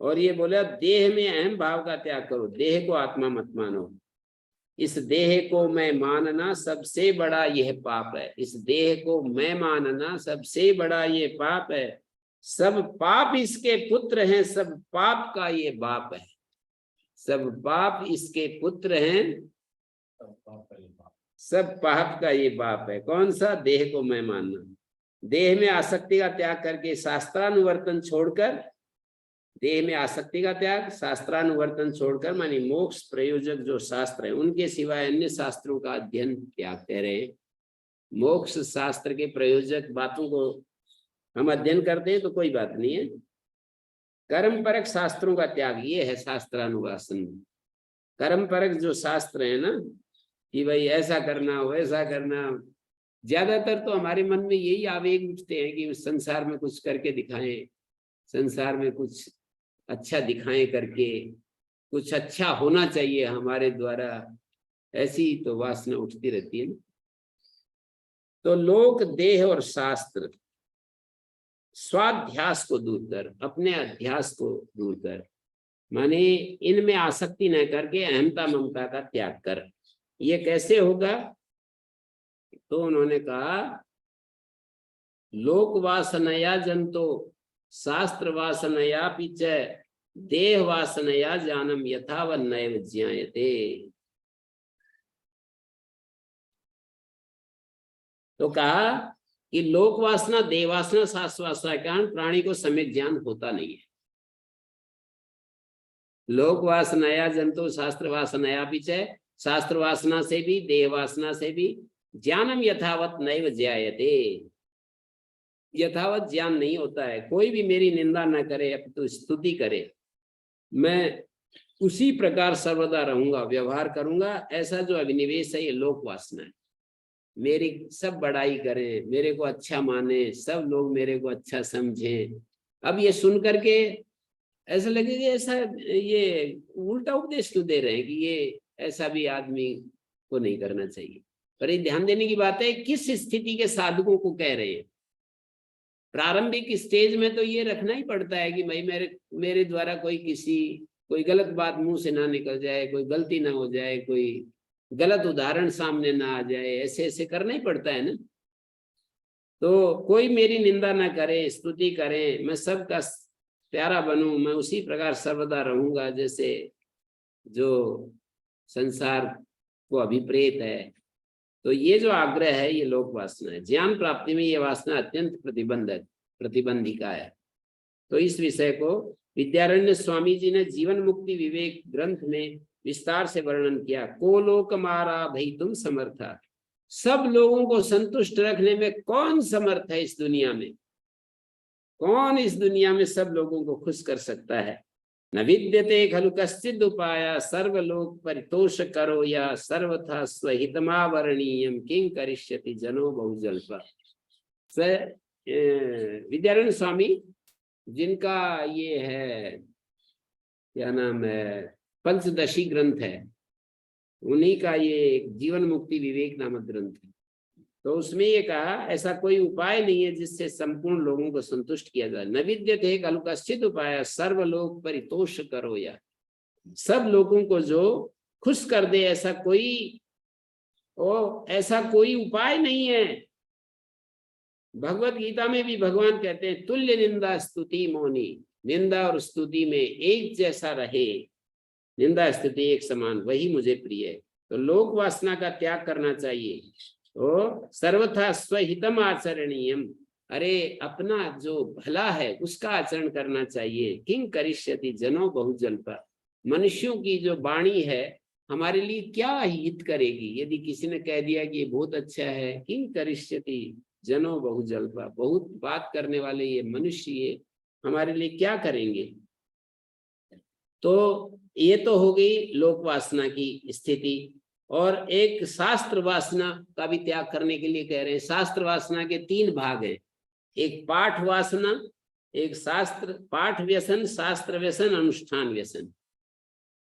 और ये बोला देह में अहम भाव का त्याग करो, देह को आत्मा मत मानो। इस देह को मैं मानना सबसे बड़ा यह पाप है, इस देह को मैं मानना सबसे बड़ा ये पाप है। सब पाप इसके पुत्र हैं, सब पाप का ये बाप है। सब पाप इसके पुत्र हैं, सब पाप का ये बाप है। कौन सा? देह को मैं मानना। देह में आसक्ति का त्याग करके शास्त्रानुवर्तन छोड़कर, देह में आसक्ति का त्याग, शास्त्रानुवर्तन छोड़कर मानी मोक्ष प्रयोजक जो शास्त्र है उनके सिवाय अन्य शास्त्रों का अध्ययन त्याग कह रहे हैं। मोक्ष शास्त्र के प्रयोजक बातों को हम अध्ययन करते हैं तो कोई बात नहीं है। कर्म परक शास्त्रों का त्याग, ये है शास्त्रानुवासन। कर्म परक जो शास्त्र है ना कि भाई ऐसा करना वैसा करना, ज्यादातर तो हमारे मन में यही आवेग उठते हैं कि संसार में कुछ करके दिखाएं, संसार में कुछ अच्छा दिखाएं करके, कुछ अच्छा होना चाहिए हमारे द्वारा, ऐसी तो वासना उठती रहती है। तो लोक, देह और शास्त्र, स्वाध्यास को दूर कर, अपने अध्यास को दूर कर, माने इनमें आसक्ति न करके अहमता ममता का त्याग कर। ये कैसे होगा? तो उन्होंने कहा लोक वासनया जंतो शास्त्र वासनया पिच देह वासनया जानम यथावत नैव ज्ञायते। तो कहा कि लोक वासना, देह वासना, शास्त्र वासना के कारण प्राणी को सम्यक ज्ञान होता नहीं है। लोक वासनया जंतु शास्त्र वासनया पिछे, शास्त्र वासना से भी देह वासना से भी ज्ञानम यथावत नैव ज्ञायते, यथावत ज्ञान नहीं होता है। कोई भी मेरी निंदा न करे अपितु स्तुति करे, मैं उसी प्रकार सर्वदा रहूंगा, व्यवहार करूंगा। ऐसा जो अभिनिवेश है ये लोक वासना है। मेरी सब बड़ाई करें, मेरे को अच्छा माने, सब लोग मेरे को अच्छा समझें। अब ये सुन करके ऐसा लगे कि ऐसा ये उल्टा उपदेश क्यों दे रहे हैं कि ये ऐसा भी आदमी को नहीं करना चाहिए। पर ये ध्यान देने की बात है किस स्थिति के साधकों को कह रहे हैं। प्रारंभिक स्टेज में तो ये रखना ही पड़ता है कि भाई मेरे द्वारा कोई गलत बात मुंह से ना निकल जाए, कोई गलती ना हो जाए, कोई गलत उदाहरण सामने ना आ जाए, ऐसे ऐसे करना ही पड़ता है ना। तो कोई मेरी निंदा ना करे, स्तुति करे, मैं सबका प्यारा बनूं, मैं उसी प्रकार सर्वदा रहूंगा जैसे जो संसार को अभिप्रेत है। तो ये जो आग्रह है ये लोक वासना है। ज्ञान प्राप्ति में ये वासना अत्यंत प्रतिबंधिका है। तो इस विषय को विद्यारण्य स्वामी जी ने जीवन मुक्ति विवेक ग्रंथ में विस्तार से वर्णन किया। को लोक मारा भई तुम समर्था, सब लोगों को संतुष्ट रखने में कौन समर्थ है इस दुनिया में? कौन इस दुनिया में सब लोगों को खुश कर सकता है? न विद्यते खलु कश्चिद उपाय सर्वलोक परितोष करो या सर्वथा स्वहितमावरणीयम किं करिष्यति जनो बहुजल्प। विद्यारण्य स्वामी जिनका ये है, क्या नाम है, पंचदशी ग्रंथ है, उन्हीं का ये जीवन मुक्ति विवेक नामक ग्रंथ है। तो उसमें ये कहा ऐसा कोई उपाय नहीं है जिससे संपूर्ण लोगों को संतुष्ट किया जाए। न विद्यते खलु कश्चिद उपाय सर्वलोक परितोष करो या, सब लोगों को जो खुश कर दे ऐसा कोई उपाय नहीं है। भगवत गीता में भी भगवान कहते हैं तुल्य निंदा स्तुति मौनी, निंदा और स्तुति में एक जैसा रहे, निंदा स्तुति एक समान, वही मुझे प्रिय है। तो लोक वासना का त्याग करना चाहिए। तो सर्वथा स्वहितम आचरणीयम, अरे अपना जो भला है उसका आचरण करना चाहिए। किं करिष्यति जनो बहुजल्प, मनुष्यों की जो वाणी है हमारे लिए क्या हित करेगी? यदि किसी ने कह दिया कि ये बहुत अच्छा है, किं करिष्यति जनो बहुजल्प, बहुत बात करने वाले ये मनुष्य ये हमारे लिए क्या करेंगे? तो ये तो हो गई लोक वासना की स्थिति। और एक शास्त्र वासना का भी त्याग करने के लिए कह रहे हैं। शास्त्र वासना के 3 भाग हैं, एक पाठ वासना, एक शास्त्र पाठ व्यसन, शास्त्र व्यसन, अनुष्ठान व्यसन।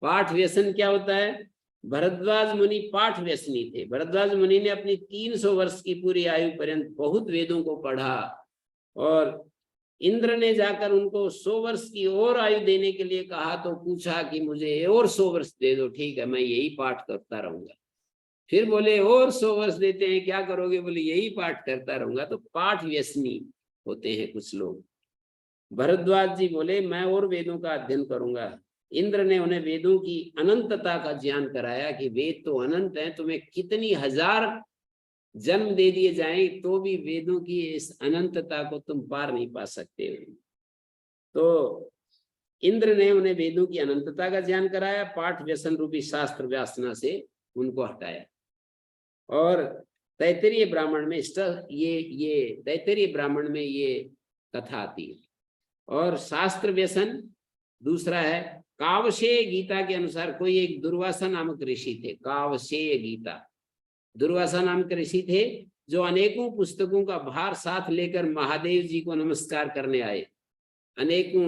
पाठ व्यसन क्या होता है? भरद्वाज मुनि पाठ व्यसनी थे। भरद्वाज मुनि ने अपनी 300 वर्ष की पूरी आयु पर्यंत बहुत वेदों को पढ़ा, और इंद्र ने जाकर उनको 100 वर्ष की और आयु देने के लिए कहा तो पूछा कि मुझे और 100 वर्ष दे दो। ठीक है, मैं यही पाठ करता रहूंगा। फिर बोले और 100 वर्ष देते हैं, क्या करोगे? बोले यही पाठ करता रहूंगा। तो पाठ व्यसनी होते हैं कुछ लोग। भरद्वाज जी बोले मैं और वेदों का अध्ययन करूंगा। इंद्र ने उन्हें वेदों की अनंतता का ज्ञान कराया कि वेद तो अनंत है, तुम्हें कितनी हजार जन्म दे दिए जाएं तो भी वेदों की इस अनंतता को तुम पार नहीं पा सकते हो। तो इंद्र ने उन्हें वेदों की अनंतता का ज्ञान कराया, पाठ व्यसन रूपी शास्त्र वासना से उनको हटाया। और तैत्तिरीय ब्राह्मण में ये तैत्तिरीय ब्राह्मण में ये कथा आती है। और शास्त्र व्यसन दूसरा है कावशेय गीता के अनुसार। कोई एक दुर्वासा नामक ऋषि थे, कावशेय गीता, दुर्वासा नामक ऋषि थे, जो अनेकों पुस्तकों का भार साथ लेकर महादेव जी को नमस्कार करने आए। अनेकों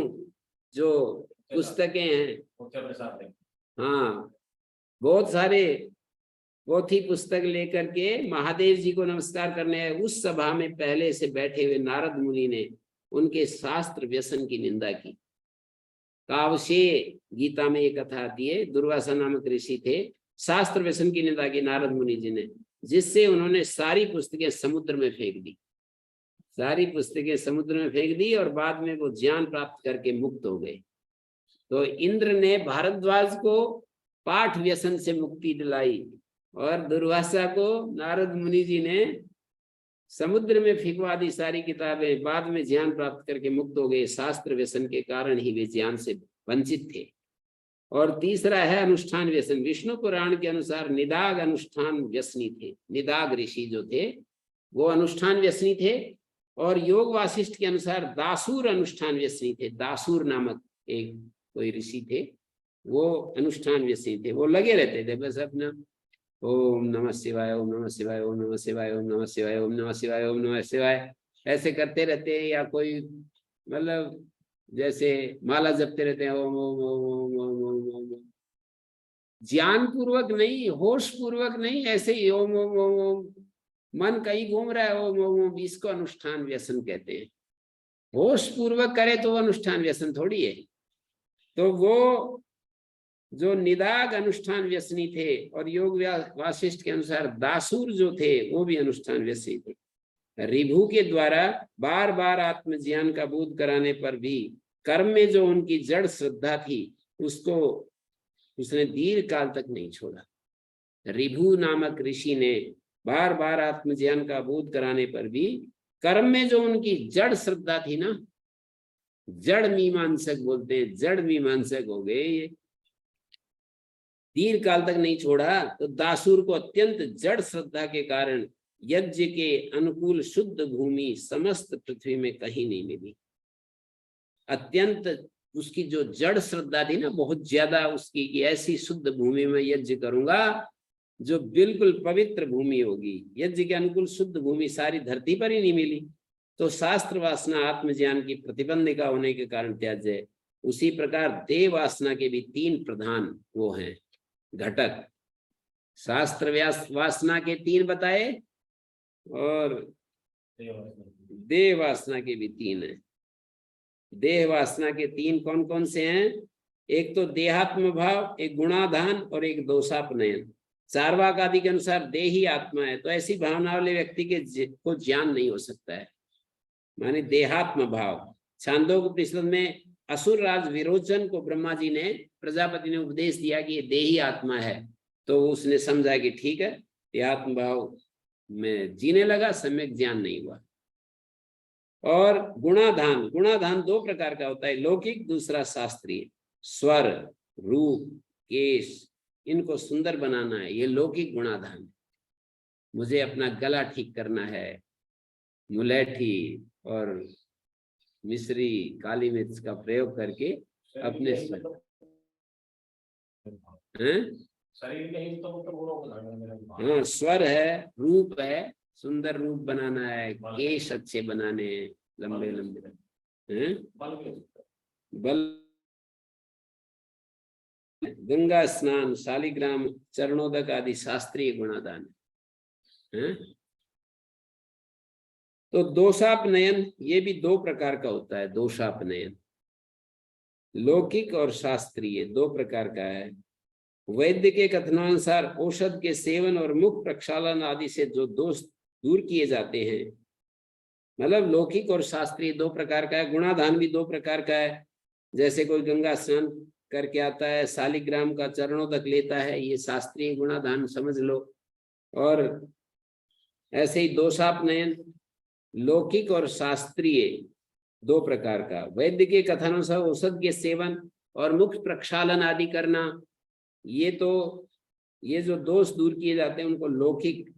जो पुस्तकें हैं, हाँ, बहुत सारे पोथी पुस्तक लेकर के महादेव जी को नमस्कार करने आए। उस सभा में पहले से बैठे हुए नारद मुनि ने उनके शास्त्र व्यसन की निंदा की। कावशेय गीता में ये कथा आती है, दुर्वासा नामक ऋषि थे, शास्त्र व्यसन की निंदा की नारद मुनि जी ने, जिससे उन्होंने सारी पुस्तकें समुद्र में फेंक दी। सारी पुस्तकें समुद्र में फेंक दी और बाद में वो ज्ञान प्राप्त करके मुक्त हो गए। तो इंद्र ने भारद्वाज को पाठ व्यसन से मुक्ति दिलाई और दुर्वासा को नारद मुनि जी ने समुद्र में फेंकवा दी सारी किताबें। बाद में ज्ञान प्राप्त करके मुक्त हो गए। शास्त्र व्यसन के कारण ही वे ज्ञान से वंचित थे। और तीसरा है अनुष्ठान व्यसन। विष्णु पुराण के अनुसार निदाग अनुष्ठान व्यसनी थे। निदाग ऋषि जो थे वो अनुष्ठान व्यसनी थे। और योग वासिष्ठ के अनुसार दासूर अनुष्ठान व्यसनी थे। दासूर नामक एक कोई ऋषि थे, वो अनुष्ठान व्यसनी थे। वो लगे रहते थे बस अपना ओम नमः शिवाय, ओम नमः शिवाय, ओम नमः शिवाय, ओम नमः शिवाय, ओम नमः शिवाय, ओम नमः शिवाय, ऐसे करते रहते हैं। या कोई मतलब जैसे माला जपते रहते हैं, ओम ओम ओम ओम ओम ओम ओम, ज्ञान पूर्वक नहीं, होश पूर्वक नहीं, ऐसे ही ओम ओम ओम ओम, मन कहीं घूम रहा है, ओम ओम ओम, इसको अनुष्ठान व्यसन कहते हैं। होश पूर्वक करे तो वो अनुष्ठान व्यसन थोड़ी है। तो वो जो निदाग अनुष्ठान व्यसनी थे और योग वासिष्ठ के अनुसार दासूर जो थे वो भी अनुष्ठान व्यसनी थे। रिभु के द्वारा बार बार आत्मज्ञान का बोध कराने पर भी कर्म में जो उनकी जड़ श्रद्धा थी उसको उसने दीर्घ काल तक नहीं छोड़ा। रिभु नामक ऋषि ने बार बार आत्मज्ञान का बोध कराने पर भी कर्म में जो उनकी जड़ श्रद्धा थी ना, जड़ मीमांसक बोलते हैं, जड़ मीमांसक हो गए ये। दीर्घ काल तक नहीं छोड़ा तो दासुर को अत्यंत जड़ श्रद्धा के कारण यज्ञ के अनुकूल शुद्ध भूमि समस्त पृथ्वी में कहीं नहीं मिली। अत्यंत उसकी जो जड़ श्रद्धा थी ना, बहुत ज्यादा उसकी, कि ऐसी शुद्ध भूमि में यज्ञ करूंगा जो बिल्कुल पवित्र भूमि होगी। यज्ञ के अनुकूल शुद्ध भूमि सारी धरती पर ही नहीं मिली। तो शास्त्र वासना आत्मज्ञान की प्रतिबंधिका होने के कारण त्याज्य है। उसी प्रकार देव वासना के भी 3 प्रधान वो हैं घटक। शास्त्र वासना के 3 बताए और देह वासना के भी 3 हैं। देह वासना के 3 कौन कौन से हैं? एक तो देहात्म भाव, एक गुणाधान और एक दोषापनयन। चार्वाक आदि के अनुसार देही आत्मा है, तो ऐसी भावना वाले व्यक्ति के को ज्ञान नहीं हो सकता है, माने देहात्म भाव। छांदोग्य उपनिषद में असुर राज विरोचन को ब्रह्मा जी ने, प्रजापति ने उपदेश दिया कि ये देही आत्मा है, तो उसने समझा कि ठीक है, देहात्म भाव में जीने लगा, सम्यक ज्ञान नहीं हुआ। और गुणाधान, गुणाधान 2 प्रकार का होता है, लौकिक दूसरा शास्त्रीय। स्वर, रूप, केश, इनको सुंदर बनाना है, ये लौकिक गुणाधान। मुझे अपना गला ठीक करना है, मुलैठी और मिश्री, काली मिर्च का प्रयोग करके अपने शरीर के ही तो गुणों को धारण। हाँ, स्वर है, रूप है, सुंदर रूप बनाना है, केश अच्छे बनाने हैं, लंबे लंबे, बल, गंगा स्नान, शालिग्राम, चरणोदक आदि शास्त्रीय गुणादान है। तो दोषापनयन ये भी 2 प्रकार का होता है। दोषापनयन लौकिक और शास्त्रीय 2 प्रकार का है। वैद्य के कथनानुसार औषध के सेवन और मुख प्रक्षालन आदि से जो दोष दूर किए जाते हैं, मतलब लौकिक और शास्त्रीय 2 प्रकार का है। गुणाधान भी 2 प्रकार का है, जैसे कोई गंगा स्नान करके आता है, शालिग्राम का चरणोदक लेता है, ये शास्त्रीय गुणाधान समझ लो। और ऐसे ही दोषापनयन लौकिक और शास्त्रीय 2 प्रकार का। वैद्य के कथनानुसार औषध के सेवन और मुख प्रक्षालन आदि करना, ये जो दोष दूर किए जाते हैं उनको लौकिक,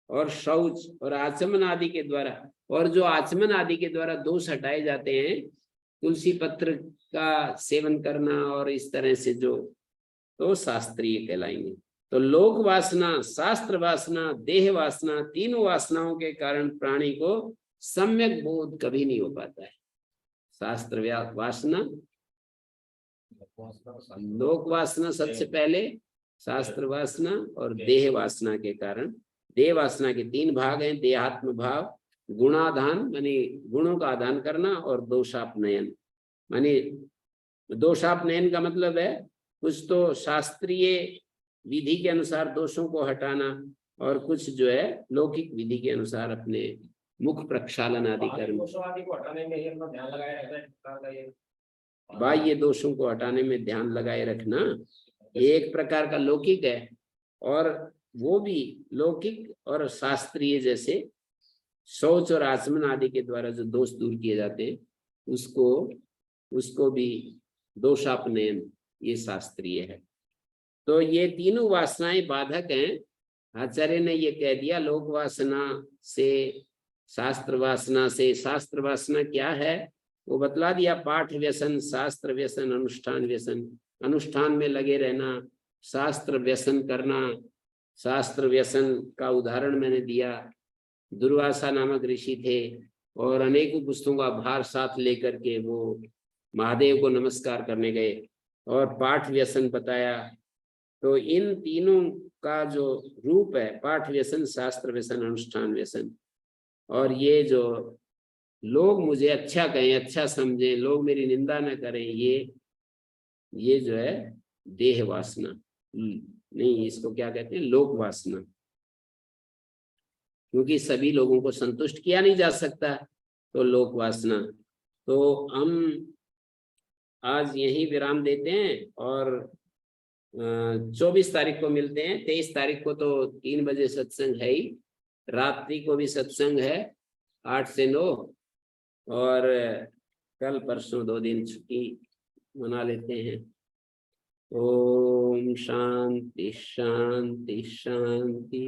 और शौच और आचमन आदि के द्वारा, और जो आचमन आदि के द्वारा दोष हटाए जाते हैं, तुलसी पत्र का सेवन करना और इस तरह से जो, तो शास्त्रीय कहलाएंगे। तो लोक वासना, शास्त्र वासना, देह वासना, तीनों वासनाओं के कारण प्राणी को सम्यक बोध कभी नहीं हो पाता है। शास्त्र वासना, लोक वासना सबसे पहले, शास्त्र वासना और देह वासना के कारण। देह वासना के 3 भाग हैं, देहात्म भाव, गुणाधान माने गुणों का आदान करना, और दोषापनयन माने, दोषापनयन का मतलब है कुछ तो शास्त्रीय विधि के अनुसार दोषों को हटाना, और कुछ जो है लौकिक विधि के अनुसार अपने मुख प्रक्षालन आदि करना। बाह्य दोषों को हटाने में ध्यान लगाए रखना एक प्रकार का लौकिक है, और वो भी लौकिक और शास्त्रीय, जैसे शौच और आचमन आदि के द्वारा जो दोष दूर किए जाते हैं, उसको भी दोषापनयन, ये शास्त्रीय है। तो ये तीनों वासनाएं बाधक हैं। आचार्य ने ये कह दिया, लोक वासना से, शास्त्र वासना से। शास्त्र वासना क्या है वो बतला दिया, पाठ व्यसन, शास्त्र व्यसन, अनुष्ठान व्यसन। अनुष्ठान में लगे रहना, शास्त्र व्यसन करना। शास्त्र व्यसन का उदाहरण मैंने दिया, दुर्वासा नामक ऋषि थे और अनेकों पुस्तकों का भार साथ लेकर के वो महादेव को नमस्कार करने गए, और पाठ व्यसन बताया। तो इन तीनों का जो रूप है, पाठ व्यसन, शास्त्र व्यसन, अनुष्ठान व्यसन, और ये जो लोग मुझे अच्छा कहें, अच्छा समझें, लोग मेरी निंदा न करें, ये जो है देह वासना, नहीं इसको क्या कहते हैं, लोक वासना, क्योंकि सभी लोगों को संतुष्ट किया नहीं जा सकता, तो लोक वासना। तो हम आज यही विराम देते हैं और 24 तारीख को मिलते हैं। 23 तारीख को तो 3 बजे सत्संग है ही, रात्रि को भी सत्संग है 8 से 9, और कल परसों 2 दिन छुट्टी मना लेते हैं। ओम शांति शांति शांति।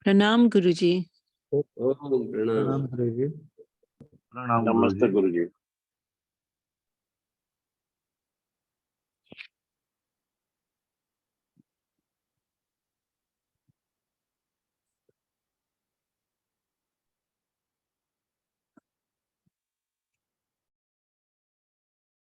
प्रणाम गुरुजी। ओम प्रणाम। प्रणाम गुरुजी। नमस्ते गुरुजी।